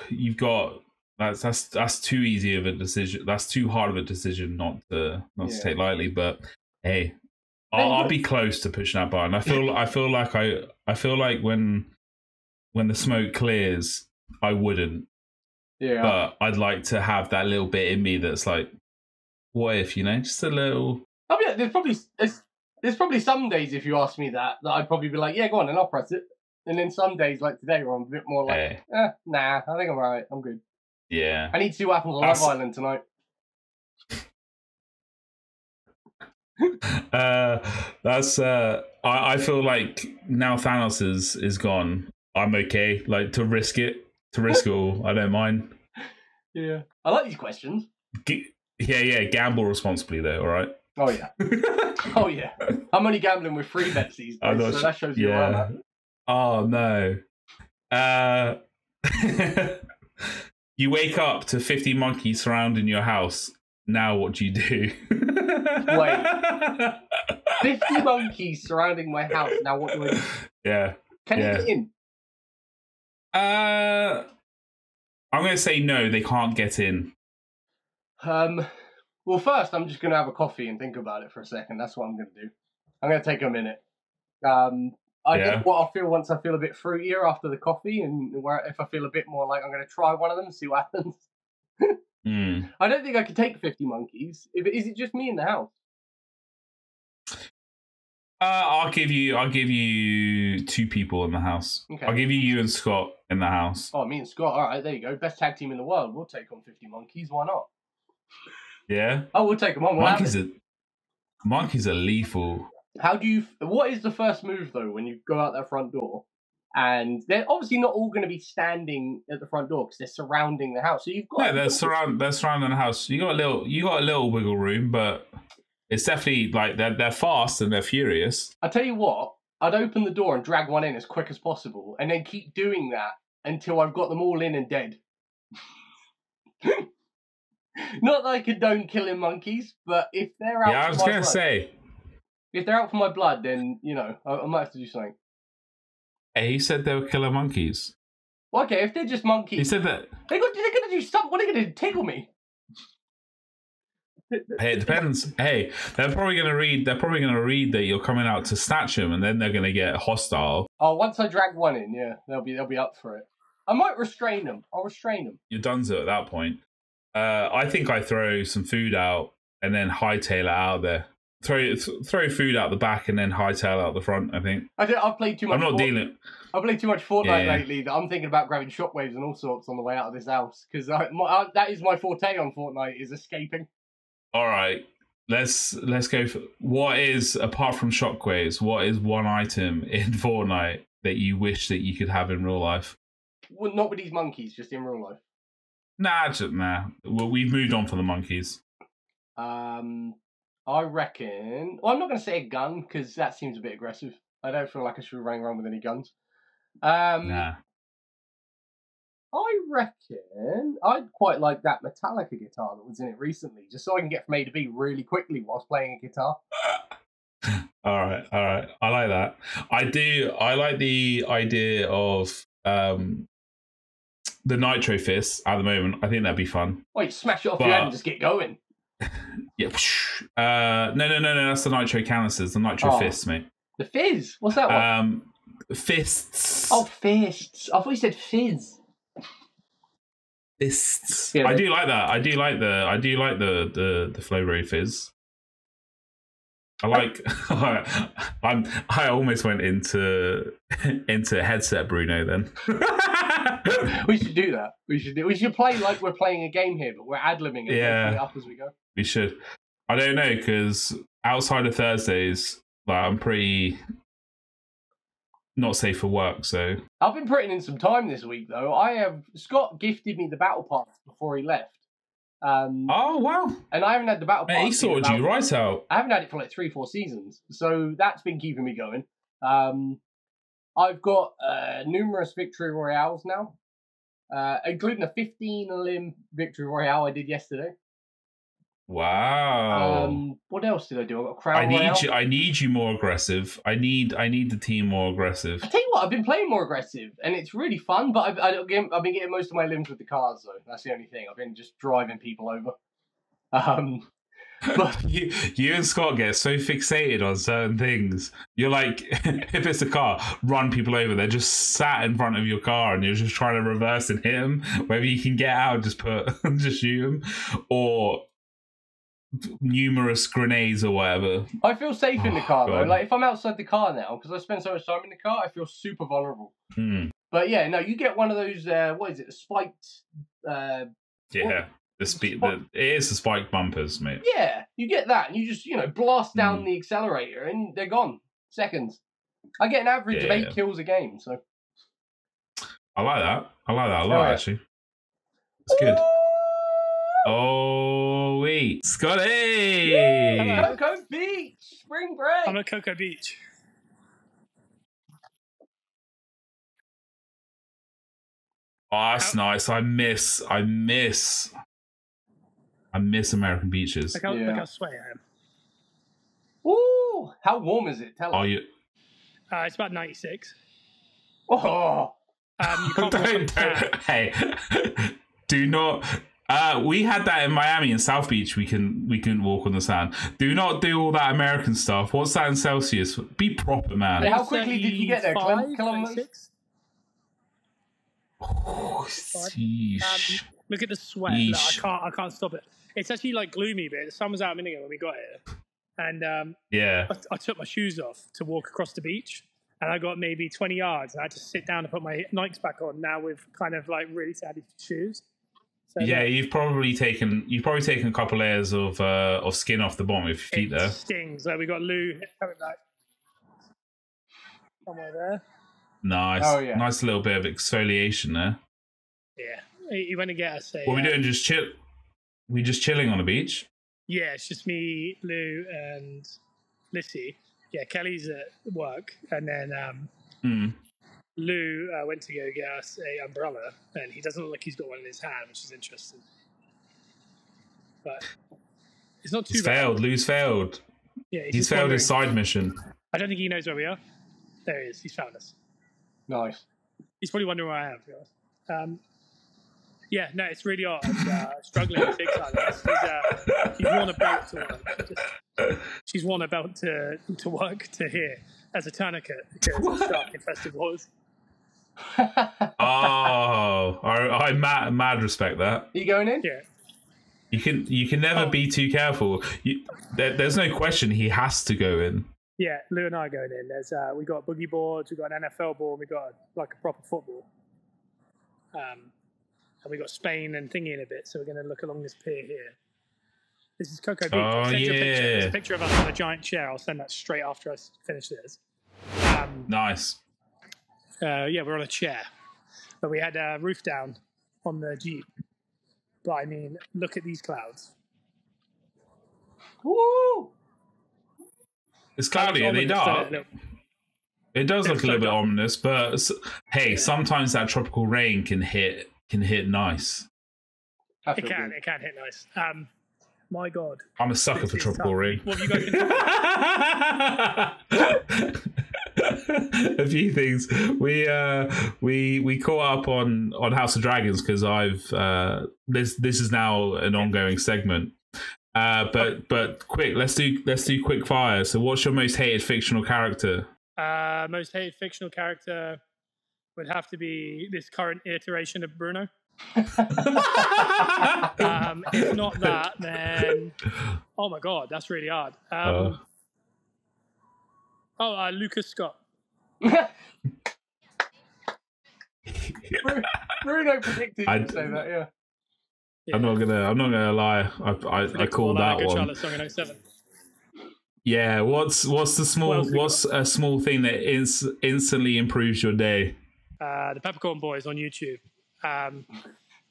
you've got that's too easy of a decision. That's too hard of a decision not to take lightly. But hey, I'll be close to pushing that button. I feel like when the smoke clears, I wouldn't. Yeah. But I'd like to have that little bit in me that's like, what if, just a little. Oh yeah, there's probably some days, if you ask me that I'd probably be like, yeah, go on, and I'll press it. And then some days, like today, where I'm a bit more like, nah, I think I'm alright, I'm good. Yeah. I need to see what happens on Love Island tonight. I feel like now Thanos is gone, I'm okay. Like to risk it all, I don't mind. Yeah. I like these questions. Gamble responsibly though, alright? Oh yeah. Oh yeah. I'm only gambling with free bets these days, so that shows you where I'm at. Oh no. You wake up to 50 monkeys surrounding your house. Now what do you do? Wait. 50 monkeys surrounding my house. Now what do I do? Yeah. Can you get in? I'm going to say no, they can't get in. Well, first, I'm just going to have a coffee and think about it for a second. That's what I'm going to do. I'm going to take a minute. I get what I feel once I feel a bit fruitier after the coffee, and if I feel a bit more like I'm going to try one of them and see what happens. I don't think I could take 50 monkeys. Is it just me in the house? I'll give you 2 people in the house. Okay. I'll give you and Scott in the house. Oh, me and Scott. All right, there you go. Best tag team in the world. We'll take on 50 monkeys. Why not? Yeah. Oh, we'll take them on. Monkeys are lethal. What is the first move though when you go out that front door? And they're obviously not all going to be standing at the front door because they're surrounding the house. So you've got they're surrounding the house. You got a little wiggle room, but it's definitely like they're fast and they're furious. I tell you what, I'd open the door and drag one in as quick as possible, and then keep doing that until I've got them all in and dead. Not that I condone killing monkeys, but if they're out, I was going to say, if they're out for my blood, then I might have to do something. Hey, he said they were killer monkeys. Well, okay, if they're just monkeys, he said that they're going to do something. What are they going to tickle me? Hey, it depends. Hey, they're probably going to read that you're coming out to snatch them, and then they're going to get hostile. Oh, once I drag one in, yeah, they'll be up for it. I might restrain them. I'll restrain them. You're donezo at that point. I think I throw some food out and then hightail it out there. Throw food out the back and then hightail out the front. I think. I've played too much. I'm not dealing. I've played too much Fortnite lately that I'm thinking about grabbing shockwaves and all sorts on the way out of this house because that is my forte on Fortnite is escaping. All right, let's go. What is, apart from shockwaves, what is one item in Fortnite that you wish that you could have in real life? Well, not with these monkeys, just in real life. Nah. Well, we've moved on from the monkeys. I reckon. Well, I'm not going to say a gun because that seems a bit aggressive. I don't feel like I should be running around with any guns. Nah. I reckon I'd quite like that Metallica guitar that was in it recently, just so I can get from A to B really quickly whilst playing a guitar. All right. I like that. I do. I like the idea of the nitro fists at the moment. I think that'd be fun. Well, you smash it off your head and just get going. Yeah. No. That's the nitro canisters. The nitro fists, mate. The fizz. What's that one? Fists. Oh, fists. I thought you said fizz. Fists. Yeah, I do like that. I do like the Flowberry fizz. I like. I almost went into headset Bruno then. We should do that. We should play like we're playing a game here, but we're ad-libbing it. Yeah. Play it up as we go. We should. I don't know because outside of Thursdays, I'm pretty not safe for work. So I've been putting in some time this week though. Scott gifted me the battle pass before he left. Oh wow! And I haven't had the battle pass. He sorted you right out. I haven't had it for like 3-4 seasons, so that's been keeping me going. I've got numerous victory royales now, including a 15-limb victory royale I did yesterday. Wow. What else did I do? I got a crown royale. I need you more aggressive. I need the team more aggressive. I tell you what, I've been playing more aggressive, and it's really fun. But I've been getting most of my limbs with the cars, though. That's the only thing. I've been just driving people over. But you and Scott get so fixated on certain things. You're like, if it's a car, run people over. They're just sat in front of your car, and you're just trying to reverse and hit them. Whether you can get out, just shoot them, or numerous grenades or whatever. I feel safe in the car though. Like if I'm outside the car now, because I spend so much time in the car, I feel super vulnerable. But yeah, no, you get one of those. What is it? The spiked. Yeah. It is the spiked bumpers, mate. Yeah, you get that, and you just blast down the accelerator, and they're gone. Seconds. I get an average of 8 kills a game, so. I like that. I like that a lot, actually. It's good. Oh, wait. Scotty! Yeah, Cocoa Beach! Spring break! I'm at Cocoa Beach. Oh, that's nice. I miss American beaches. Look how sweaty I am. Ooh! How warm is it? Tell us. It's about 96. Oh! You can't Hey, do not... we had that in Miami in South Beach. We couldn't walk on the sand. Do not do all that American stuff. What's that in Celsius? Be proper, man. How quickly did you get there? 20 kilometers? Oh, look at the sweat. Like, I can't stop it. It's actually like gloomy, but the sun was out a minute ago when we got here, and I took my shoes off to walk across the beach, and I got maybe 20 yards, and I had to sit down and put my Nikes back on. Now with kind of like really savvy shoes. So yeah, you've probably taken a couple layers of skin off the bottom of your feet there. It stings. So we got Lou coming back somewhere there. Nice. Oh, yeah. Nice little bit of exfoliation there. Yeah. He went to get us a... What are we doing? We just chilling on the beach? Yeah, it's just me, Lou, and Lissy. Yeah, Kelly's at work. And then Lou went to go get us a umbrella. And he doesn't look like he's got one in his hand, which is interesting. But it's not too bad. Failed. Lou's failed. Yeah, he's failed his side mission. I don't think he knows where we are. There he is. He's found us. Nice. He's probably wondering where I am, to be honest. Yeah, no, it's really hard. Struggling to fix that. He's worn a belt to work. She's worn a belt to work to here as a tourniquet because of shark infested waters. Oh, I mad respect that. Are you going in? Yeah. You can never be too careful. There's no question he has to go in. Yeah, Lou and I are going in. There's we got boogie boards, we got an NFL ball, we got like a proper football. And we got Spain and thingy in a bit, so we're going to look along this pier here. This is Cocoa Beach. Oh, I'll send you a picture. There's a yeah. picture of us on a giant chair. I'll send that straight after I finish this. Nice. Yeah, we're on a chair. But we had a roof down on the Jeep. But I mean, look at these clouds. Woo! It's cloudy, are they dark? It does look a little bit ominous, but hey, sometimes that tropical rain can hit nice. It can hit nice. My God. I'm a sucker for tropical rain. What have you guys been A few things. We caught up on House of Dragons because this is now an ongoing segment. But quick, let's do quick fire. So what's your most hated fictional character? Most hated fictional character would have to be this current iteration of Bruno. If not that, then oh my God, that's really hard. Lucas Scott. Bruno predicted you to say that, yeah. I'm not gonna lie. I called that one. Charlotte song in 07. Yeah. What's a small thing that instantly improves your day? The Peppercorn Boys on YouTube. You can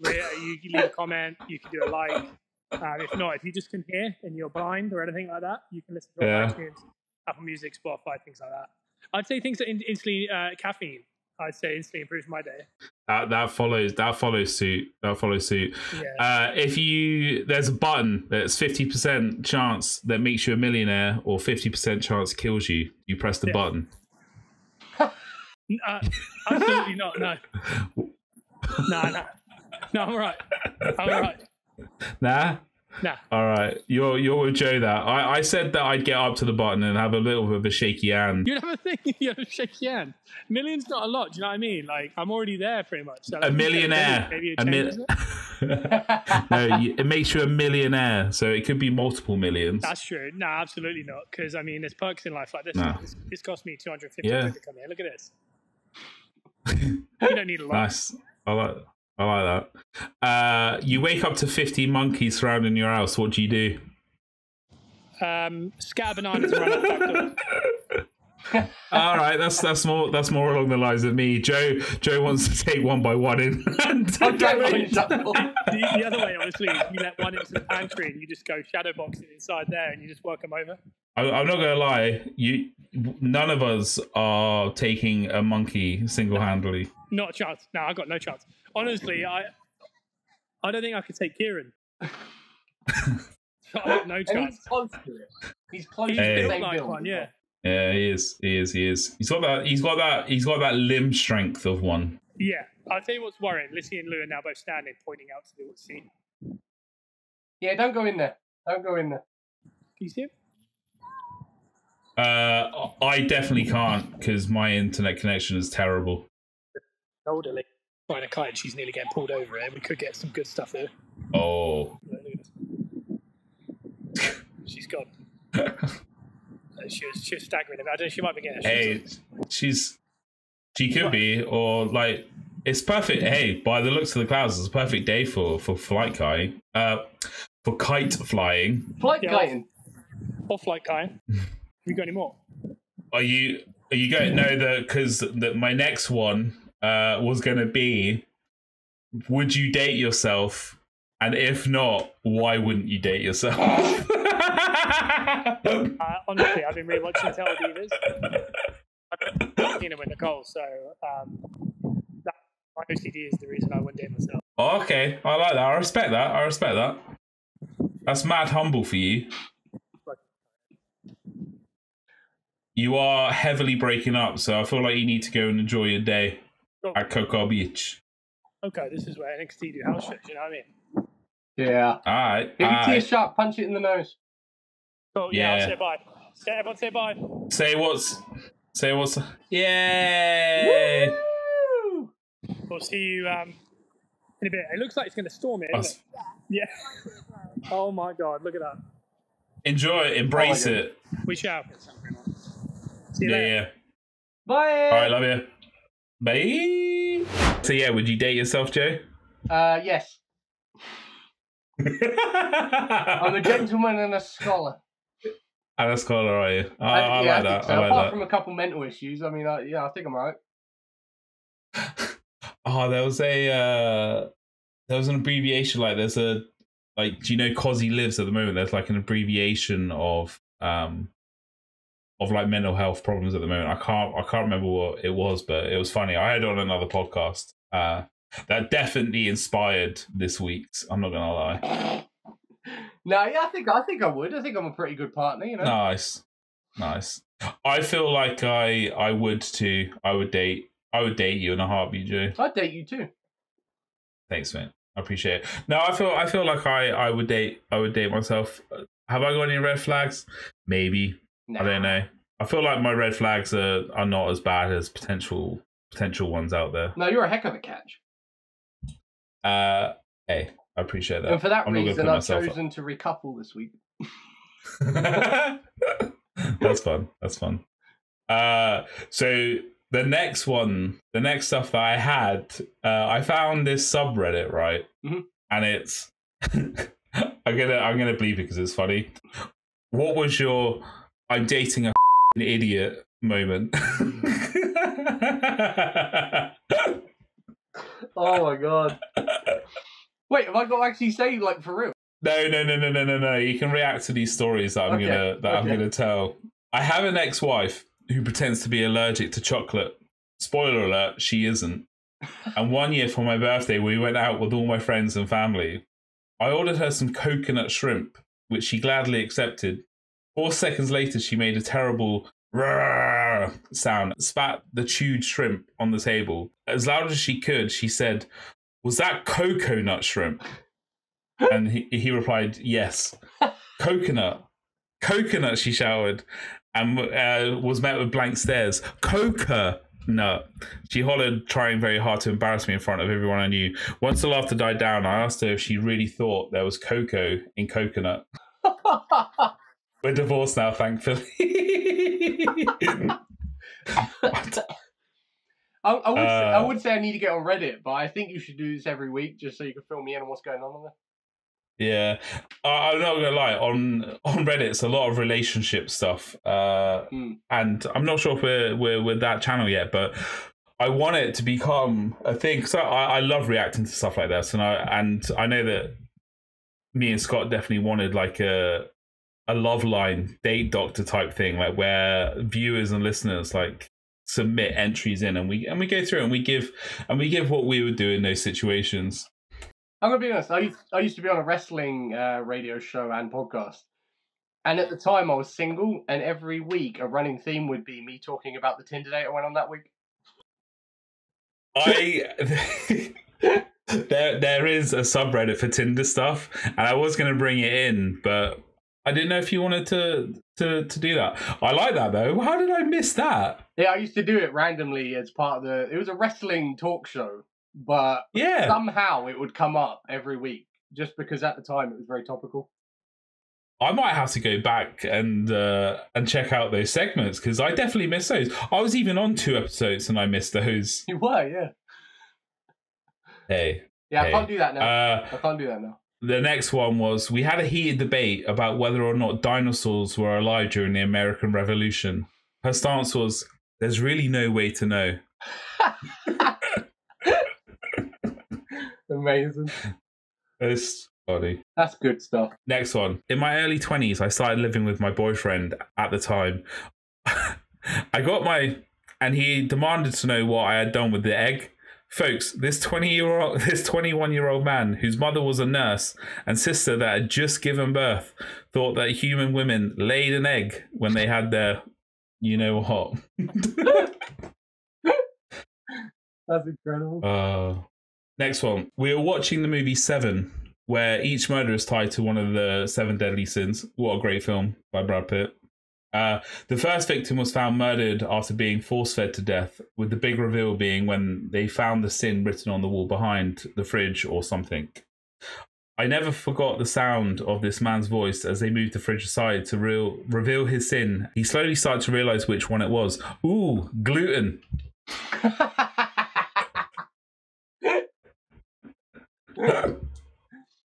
leave a comment. You can do a like. If not, if you just can hear and you're blind or anything like that, you can listen to it on iTunes, Apple Music, Spotify, things like that. I'd say things that instantly caffeine. I'd say instantly improves my day. That follows suit. That follows suit. Yeah. If there's a button that's 50% chance that makes you a millionaire or 50% chance kills you, you press the button. Absolutely not. No. No, I'm all right. Nah. All right, you're with Joe. That I said that I'd get up to the button and have a little bit of a shaky hand. You'd have a thing. You have a shaky hand. Million's not a lot. Do you know what I mean? Like I'm already there pretty much. So, like, a millionaire. Maybe No, it makes you a millionaire, so it could be multiple millions. That's true. No, absolutely not. Because I mean, there's perks in life like this. No. This cost me 250 quid to come here. Look at this. You don't need a lot. Nice. I like that. You wake up to 50 monkeys surrounding your house. What do you do? Scatter bananas and run out the back door. All right, that's more along the lines of me. Joe wants to take one by one in. The other way, honestly, you let one into the pantry and you just go shadow boxing inside there and you just work them over. I'm not gonna lie. None of us are taking a monkey single-handedly. Not a chance. No, I've got no chance. Honestly, I don't think I could take Kieran. I've got no chance. He's close to it. He's close to the same like build. one, yeah. Yeah, he is. He's got that limb strength of one. Yeah. I'll tell you what's worrying. Lizzie and Lou are now both standing, pointing out to the scene. Yeah, don't go in there. Don't go in there. Can you see him? I definitely can't because my internet connection is terrible. Elderly. Flying a kite and she's nearly getting pulled over here. We could get some good stuff there. Oh. She's gone. She was staggering about. I don't know, she might be getting she could be, or like it's perfect. Hey, by the looks of the clouds, it's a perfect day for flight kiting. For kite flying. Flight kiting. Or flight kiting. Have you got any more? Are you going? No, because my next one was going to be, would you date yourself? And if not, why wouldn't you date yourself? Honestly, I've been rewatching Tell Divas. I've seen it with Nicole, so that my OCD is the reason I wouldn't date myself. Oh, okay, I like that. I respect that. That's mad humble for you. You are heavily breaking up, so I feel like you need to go and enjoy your day at Cocoa Beach. Okay, this is where NXT do house shows, you know what I mean? Yeah. All right. If you tear sharp, punch it in the nose. Oh, yeah. I'll say bye. Everyone say bye. Say what's. Yay! Woo! We'll see you in a bit. It looks like it's going to storm here, isn't it? Yeah. Oh my God, look at that. Enjoy it, embrace it. We shall. See you later. Yeah. Bye. All right, love you. Bye. So yeah, would you date yourself, Joe? Yes. I'm a gentleman and a scholar. And a scholar, are you? I like that. So. I like Apart that. from a couple mental issues, I mean, I think I'm alright. Oh, there was an abbreviation. Like, do you know Cosy Lives at the moment? There's like an abbreviation of like mental health problems at the moment. I can't remember what it was, but it was funny. I heard it on another podcast. That definitely inspired this week's. I'm not gonna lie. No, yeah, I think I would. I think I'm a pretty good partner, you know. Nice. I feel like I would too. I would date you in a heartbeat, Joe. I'd date you too. Thanks, man. I appreciate it. No, I feel like I would date myself. Have I got any red flags? Maybe. Nah. I don't know. I feel like my red flags are not as bad as potential ones out there. No, you're a heck of a catch. Hey, I appreciate that. And for that reason, I've chosen to recouple this week. That's fun. So the next stuff that I had, I found this subreddit, right? Mm-hmm. And it's I'm gonna bleep it because it's funny. What was your I'm dating a idiot moment? Oh my God. Wait, have I got to actually say, like, for real? No. You can react to these stories that I'm gonna tell. I have an ex-wife who pretends to be allergic to chocolate. Spoiler alert, she isn't. And one year for my birthday, we went out with all my friends and family. I ordered her some coconut shrimp, which she gladly accepted. 4 seconds later, she made a terrible sound, spat the chewed shrimp on the table. As loud as she could, she said, "Was that coconut shrimp?" And he replied, "Yes." Coconut, she shouted, and was met with blank stares. Coconut, she hollered, trying very hard to embarrass me in front of everyone I knew. Once the laughter died down, I asked her if she really thought there was cocoa in coconut. We're divorced now, thankfully. I would say I need to get on Reddit, but I think you should do this every week just so you can fill me in on what's going on there. Yeah, I'm not gonna lie. On Reddit, it's a lot of relationship stuff, and I'm not sure if we're with that channel yet, but I want it to become a thing. So I love reacting to stuff like this, and I know that me and Scott definitely wanted like a love line date doctor type thing, like where viewers and listeners like submit entries in, and we go through and we give what we would do in those situations. I'm gonna be honest. I used to be on a wrestling radio show and podcast, and at the time I was single. And every week a running theme would be me talking about the Tinder date I went on that week. There is a subreddit for Tinder stuff, and I was gonna bring it in, but I didn't know if you wanted to do that. I like that though. How did I miss that? Yeah, I used to do it randomly as part of it was a wrestling talk show. But yeah, somehow it would come up every week just because at the time it was very topical. I might have to go back and check out those segments because I definitely missed those. I was even on 2 episodes and I missed those. You were, yeah. Hey. Yeah, I can't do that now. I can't do that now. The next one was, we had a heated debate about whether or not dinosaurs were alive during the American Revolution. Her stance was, there's really no way to know. Amazing. It's funny. That's good stuff. Next one. In my early 20s, I started living with my boyfriend at the time. And he demanded to know what I had done with the egg. Folks, this 21-year-old man whose mother was a nurse and sister that had just given birth thought that human women laid an egg when they had their, you know what. That's incredible. Next one. We were watching the movie Seven, where each murder is tied to one of the 7 deadly sins. What a great film by Brad Pitt. The first victim was found murdered after being force-fed to death, with the big reveal being when they found the sin written on the wall behind the fridge or something. I never forgot the sound of this man's voice as they moved the fridge aside to reveal his sin. He slowly started to realise which one it was. Ooh, gluten.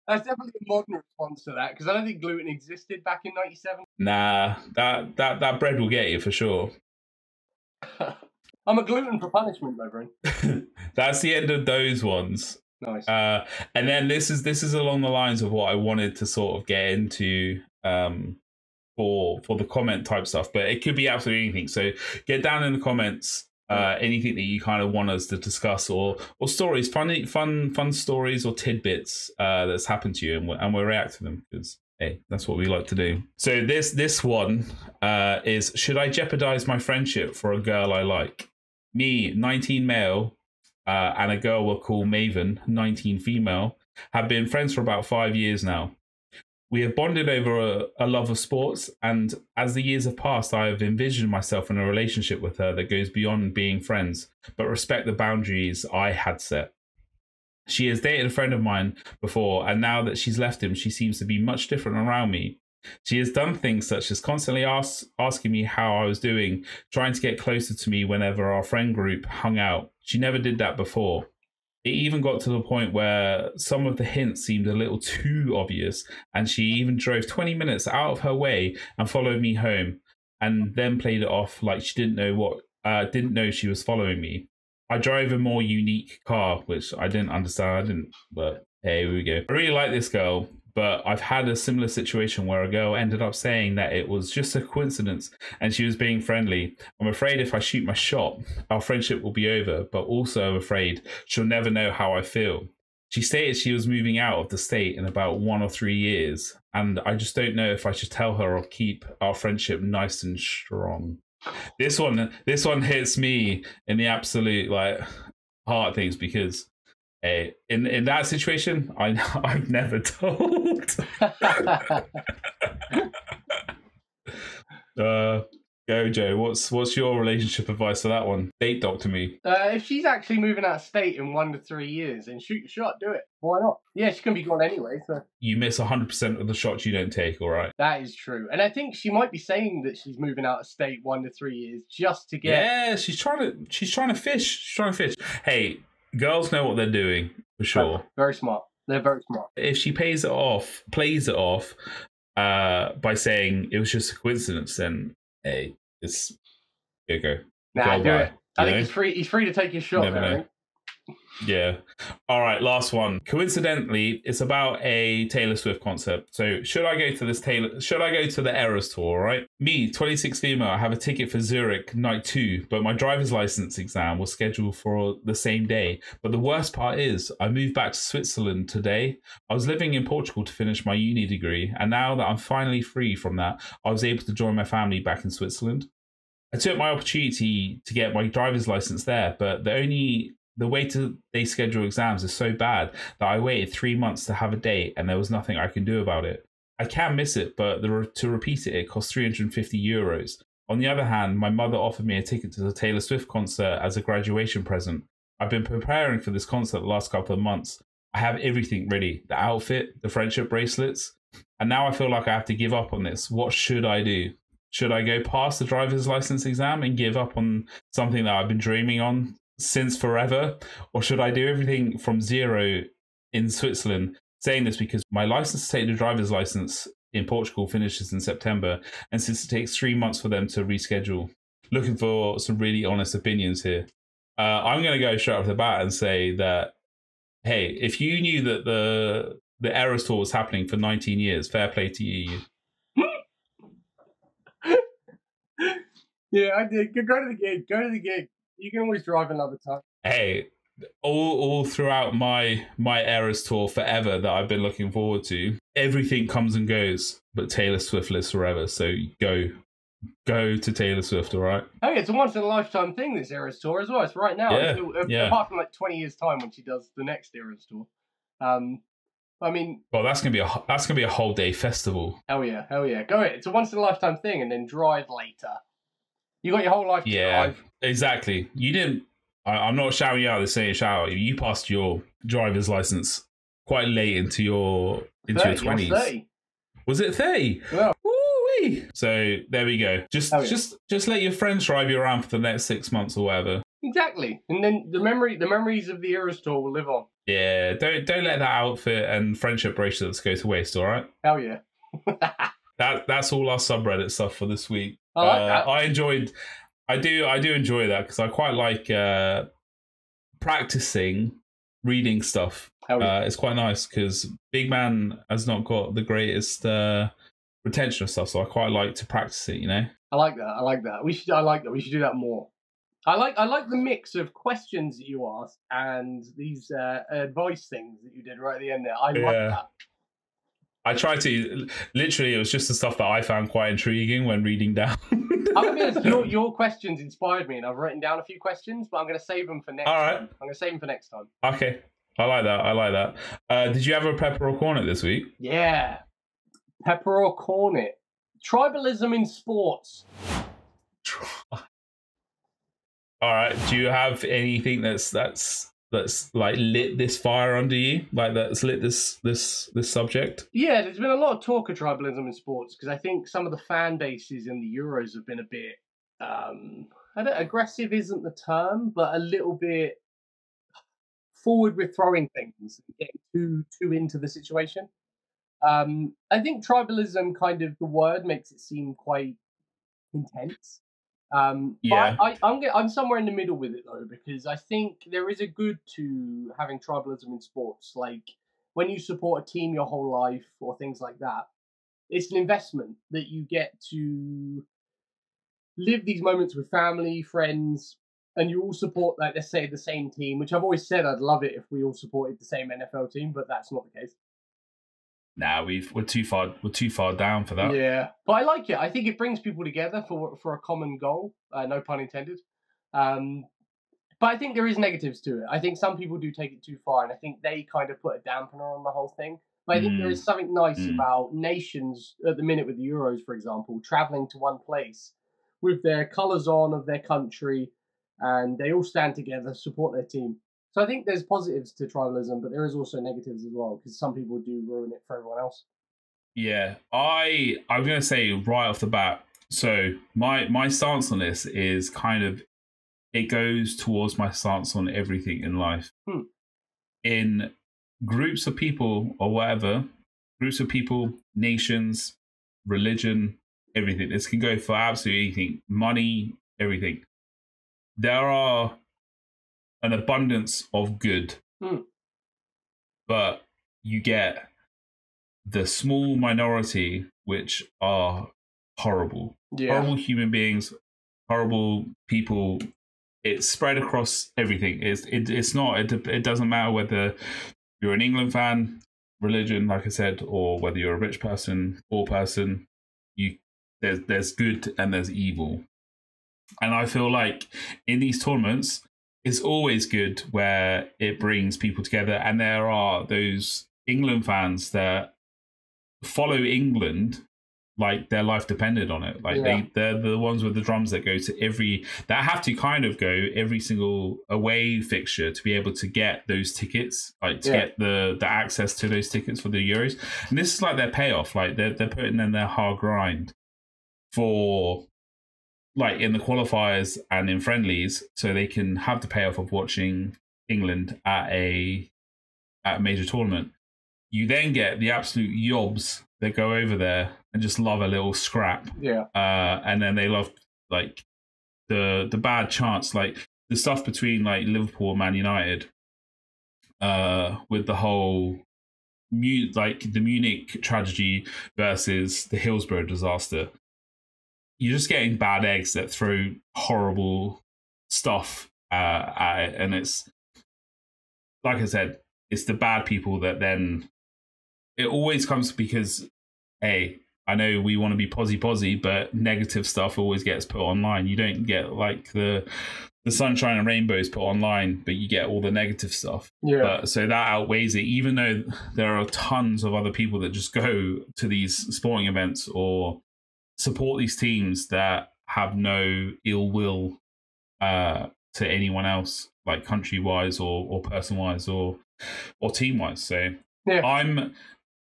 That's definitely a modern response to that, because I don't think gluten existed back in '97. Nah, that bread will get you for sure. I'm a gluten for punishment, my friend. That's the end of those ones. Nice. And then this is along the lines of what I wanted to sort of get into for the comment type stuff, but it could be absolutely anything. So get down in the comments. Anything that you kind of want us to discuss, or stories, fun stories or tidbits that's happened to you, and we'll react to them because hey, that's what we like to do. So this one is, should I jeopardize my friendship for a girl I like? Me, 19 male, and a girl we'll call Maven, 19 female, have been friends for about 5 years now. We have bonded over a love of sports, and as the years have passed, I have envisioned myself in a relationship with her that goes beyond being friends, but respect the boundaries I had set. She has dated a friend of mine before, and now that she's left him, she seems to be much different around me. She has done things such as constantly asking me how I was doing, trying to get closer to me whenever our friend group hung out. She never did that before. It even got to the point where some of the hints seemed a little too obvious, and she even drove 20 minutes out of her way and followed me home, and then played it off like she didn't know she was following me. I drive a more unique car, which I didn't understand, but hey, here we go. I really like this girl, But I've had a similar situation where a girl ended up saying that it was just a coincidence and she was being friendly. I'm afraid if I shoot my shot, our friendship will be over, but also I'm afraid she'll never know how I feel. She stated she was moving out of the state in about 1 or 3 years, and I just don't know if I should tell her or keep our friendship nice and strong. This one hits me in the absolute like heart things because in that situation, I've never told. Go, Joe. What's your relationship advice for that one? Date doctor me. If she's actually moving out of state in 1 to 3 years, then shoot your shot, do it. Why not? Yeah, she can be gone anyway. So you miss 100% of the shots you don't take. All right. That is true, and I think she might be saying that she's moving out of state 1 to 3 years just to get. Yeah, she's trying to fish. She's trying to fish. Hey, girls know what they're doing for sure. Very smart. They're very smart. If she plays it off by saying it was just a coincidence, then hey, it's go. Nah, do it. I think he's free to take his shot there. Yeah. All right, last one. Coincidentally, it's about a Taylor Swift concert. So should I go to the Eras tour, right? Me, 26 female, I have a ticket for Zurich night 2, but my driver's license exam was scheduled for the same day. But the worst part is I moved back to Switzerland today. I was living in Portugal to finish my uni degree, and now that I'm finally free from that, I was able to join my family back in Switzerland. I took my opportunity to get my driver's license there, but the way they schedule exams is so bad that I waited 3 months to have a date and there was nothing I can do about it. I can miss it, but to repeat it costs €350. On the other hand, my mother offered me a ticket to the Taylor Swift concert as a graduation present. I've been preparing for this concert the last couple of months. I have everything ready, the outfit, the friendship bracelets, and now I feel like I have to give up on this. What should I do? Should I go past the driver's license exam and give up on something that I've been dreaming on since forever? Or should I do everything from zero in Switzerland? Saying this because my license to take the driver's license in Portugal finishes in September, and since it takes 3 months for them to reschedule. Looking for some really honest opinions here. I'm going to go straight off the bat and say that, hey, if you knew that the Eras tour was happening for 19 years, fair play to you. Yeah, I did. Go to the gig. Go to the gig. You can always drive another time. Hey, all throughout my Eras tour forever that I've been looking forward to, everything comes and goes, but Taylor Swift lives forever. So go to Taylor Swift, all right? Oh, yeah, it's a once-in-a-lifetime thing, this Eras tour as well. It's right now. Yeah. Apart from like 20 years' time when she does the next Eras tour. I mean... Well, that's gonna be a whole day festival. Hell yeah. Go ahead. It's a once-in-a-lifetime thing, and then drive later. You got your whole life to drive. Exactly. You didn't... I'm not shouting you out the same shout. You passed your driver's license quite late into your 20s. 30. Was it 30? Yeah. Woo-wee. So there we go. Just let your friends drive you around for the next 6 months or whatever. Exactly. And then the memories of the Eras tour will live on. Yeah, don't let that outfit and friendship bracelets go to waste, all right? Hell yeah. That's all our subreddit stuff for this week. I like that. I do enjoy that because I quite like practicing reading stuff. It's quite nice because Big Man has not got the greatest retention of stuff, so I quite like to practice it. You know. I like that. We should do that more. I like the mix of questions that you asked and these advice things that you did right at the end there. I like that. I tried to, literally, it was just the stuff that I found quite intriguing when reading down. I'm going to be honest, your questions inspired me, and I've written down a few questions, but I'm going to save them for next time. I'm going to save them for next time. Okay. I like that. Did you have a pepper or cornet this week? Yeah. Pepper or cornet. Tribalism in sports. All right. Do you have anything that's like lit this fire under you, like that's lit this subject? Yeah, there's been a lot of talk of tribalism in sports because I think some of the fan bases in the Euros have been a bit aggressive isn't the term, but a little bit forward with throwing things and getting too into the situation. I think tribalism, kind of the word, makes it seem quite intense. Yeah. I'm somewhere in the middle with it though, because I think there is a good to having tribalism in sports. Like, when you support a team your whole life or things like that, it's an investment that you get to live these moments with family, friends, and you all support, like, let's say, the same team, which I've always said I'd love it if we all supported the same NFL team, but that's not the case. Nah, we're too far down for that. Yeah, but I like it. I think it brings people together for a common goal. No pun intended. But I think there is negatives to it. I think some people do take it too far, and I think they kind of put a dampener on the whole thing. But I think there is something nice about nations at the minute with the Euros, for example, traveling to one place with their colours on of their country, and they all stand together, support their team. So I think there's positives to tribalism, but there is also negatives as well, because some people do ruin it for everyone else. Yeah, I'm going to say right off the bat, so my stance on this is kind of, it goes towards my stance on everything in life. In groups of people or whatever, groups of people, nations, religion, everything. This can go for absolutely anything, money, everything. There are an abundance of good, but you get the small minority which are horrible. Horrible human beings, horrible people. It's spread across everything. It doesn't matter whether you're an England fan, religion, like I said, or whether you're a rich person, poor person. There's good and there's evil. And I feel like in these tournaments, it's always good where it brings people together. And there are those England fans that follow England like their life depended on it. Like they're the ones with the drums that go to that have to kind of go every single away fixture to be able to get those tickets, like to get the access to those tickets for the Euros. And this is like their payoff. Like they're putting in their hard grind for, like, in the qualifiers and in friendlies, so they can have the payoff of watching England at a major tournament. You then get the absolute yobs that go over there and just love a little scrap. And then they love, like, the bad chants, like the stuff between, like, Liverpool and Man United, with the whole the Munich tragedy versus the Hillsborough disaster. You're just getting bad eggs that throw horrible stuff at it. And it's, like I said, it's the bad people that then, it always comes because, hey, I know we want to be posy, but negative stuff always gets put online. You don't get, like, the sunshine and rainbows put online, but you get all the negative stuff. So that outweighs it, even though there are tons of other people that just go to these sporting events or support these teams that have no ill will to anyone else, like country-wise or person-wise or team-wise. So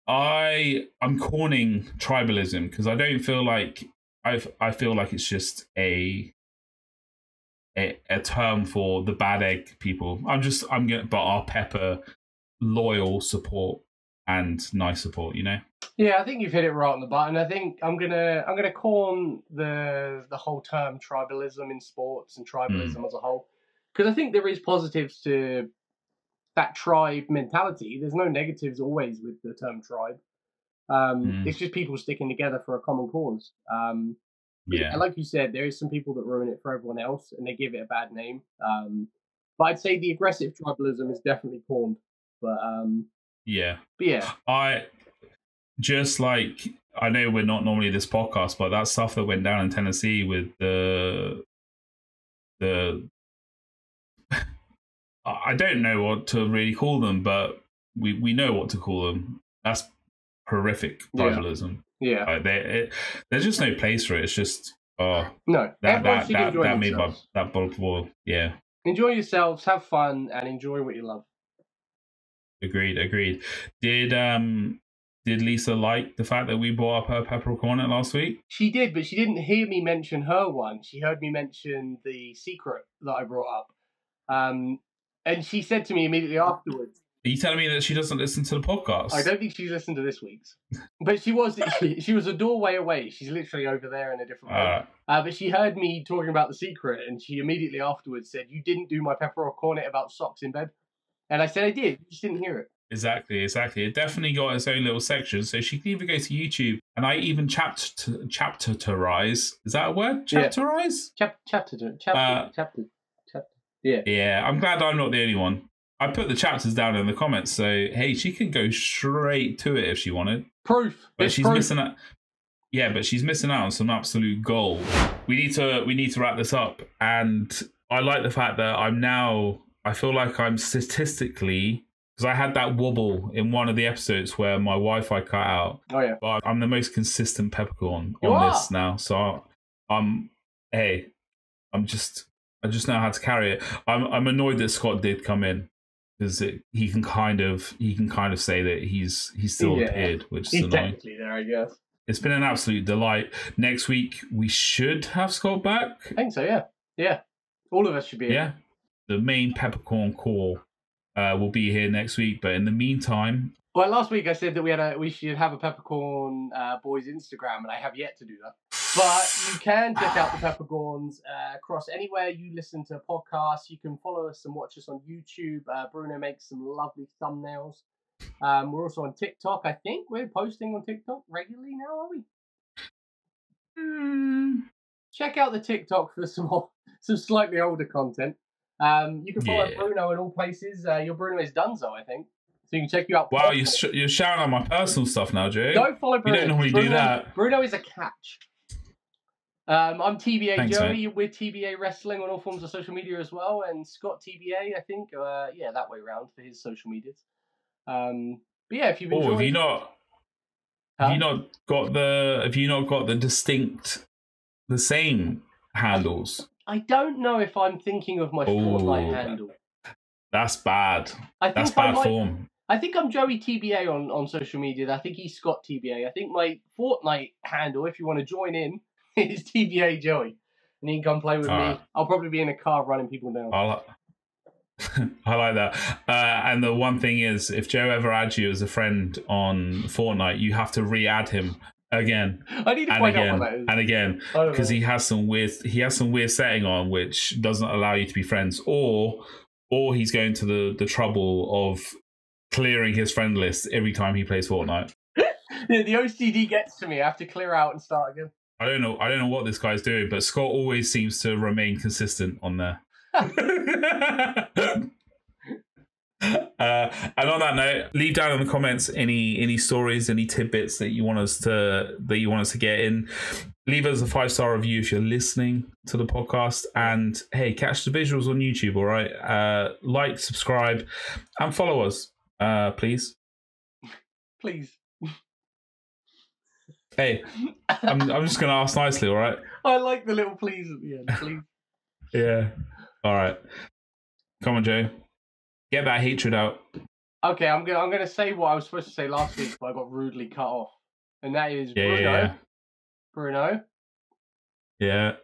I'm corning tribalism because I don't feel like I feel like it's just a term for the bad egg people. But our pepper loyal support and nice support, you know. Yeah, I think you've hit it right on the button. I think I'm gonna corn the whole term tribalism in sports and tribalism as a whole, because I think there is positives to that tribe mentality. There's no negatives always with the term tribe. It's just people sticking together for a common cause. And like you said, there is some people that ruin it for everyone else and they give it a bad name. But I'd say the aggressive tribalism is definitely corned. But just like, I know we're not normally this podcast, but that stuff that went down in Tennessee with the I don't know what to really call them, but we know what to call them. That's horrific tribalism. There's just no place for it. It's just that made that blood boil. Enjoy yourselves, have fun, and enjoy what you love. Agreed. Did Lisa like the fact that we brought up her peppercorn last week? She did, but she didn't hear me mention her one. She heard me mention the secret that I brought up. And she said to me immediately afterwards, are you telling me that she doesn't listen to the podcast? I don't think she's listened to this week's. But she was a doorway away. She's literally over there in a different room. But she heard me talking about the secret, and she immediately afterwards said, "You didn't do my peppercorn about socks in bed." And I said I did. You just didn't hear it. Exactly. It definitely got its own little section. So she can either go to YouTube, and I even chapterize. Is that a word? Chapterize? Yeah. Chapter. Yeah. Yeah. I'm glad I'm not the only one. I put the chapters down in the comments, so hey, she could go straight to it if she wanted. Proof. But she's missing out. Yeah, but she's missing out on some absolute gold. We need to wrap this up, and I like the fact that I feel like I'm statistically, because I had that wobble in one of the episodes where my Wi-Fi cut out. Oh yeah. But I'm the most consistent peppercorn on this now, so I just know how to carry it. I'm annoyed that Scott did come in, because he can kind of say that he's still appeared, which is annoying. Technically there, I guess. It's been an absolute delight. Next week we should have Scott back. I think so. Yeah. All of us should be. Yeah, the main peppercorn core will be here next week. But in the meantime, well, last week I said that we should have a Peppercorn Boys Instagram, and I have yet to do that. But you can check out the Peppercorns across anywhere you listen to podcasts. You can follow us and watch us on YouTube. Bruno makes some lovely thumbnails. We're also on TikTok. I think we're posting on TikTok regularly now, are we? Check out the TikTok for some slightly older content. You can follow Bruno in all places. Your Bruno is Dunzo, I think. So you can check you out. Wow, you're shouting out my personal stuff now, Joe. Don't follow Bruno. You don't normally do that. Bruno is a catch. I'm TBA Thanks, Joey. We're TBA Wrestling on all forms of social media as well. And Scott TBA, I think. That way around for his social medias. But yeah, if you've enjoyed... have you not got the same handles? I don't know if I'm thinking of my Fortnite handle. That's bad. That's bad form. I think I'm Joey TBA on social media. I think he's Scott TBA. I think my Fortnite handle, if you want to join in, is TBA Joey. And you can come play with me. I'll probably be in a car running people down. I like that. And the one thing is, if Joe ever adds you as a friend on Fortnite, you have to re-add him again. I need to find out what that is. And again, because he has some weird setting on which doesn't allow you to be friends, or he's going to the trouble of clearing his friend list every time he plays Fortnite. Yeah, the OCD gets to me. I have to clear out and start again. I don't know what this guy's doing, but Scott always seems to remain consistent on there. And on that note, leave down in the comments any stories, any tidbits that you want us to get in. Leave us a 5-star review if you're listening to the podcast, and hey, catch the visuals on YouTube. All right, like, subscribe, and follow us, please. Hey, I'm just gonna ask nicely. All right. I like the little please at the end. Please. Yeah. All right. Come on, Joe. Get that hatred out. Okay, I'm gonna say what I was supposed to say last week, but I got rudely cut off. And that is Bruno. Yeah. Bruno. Yeah.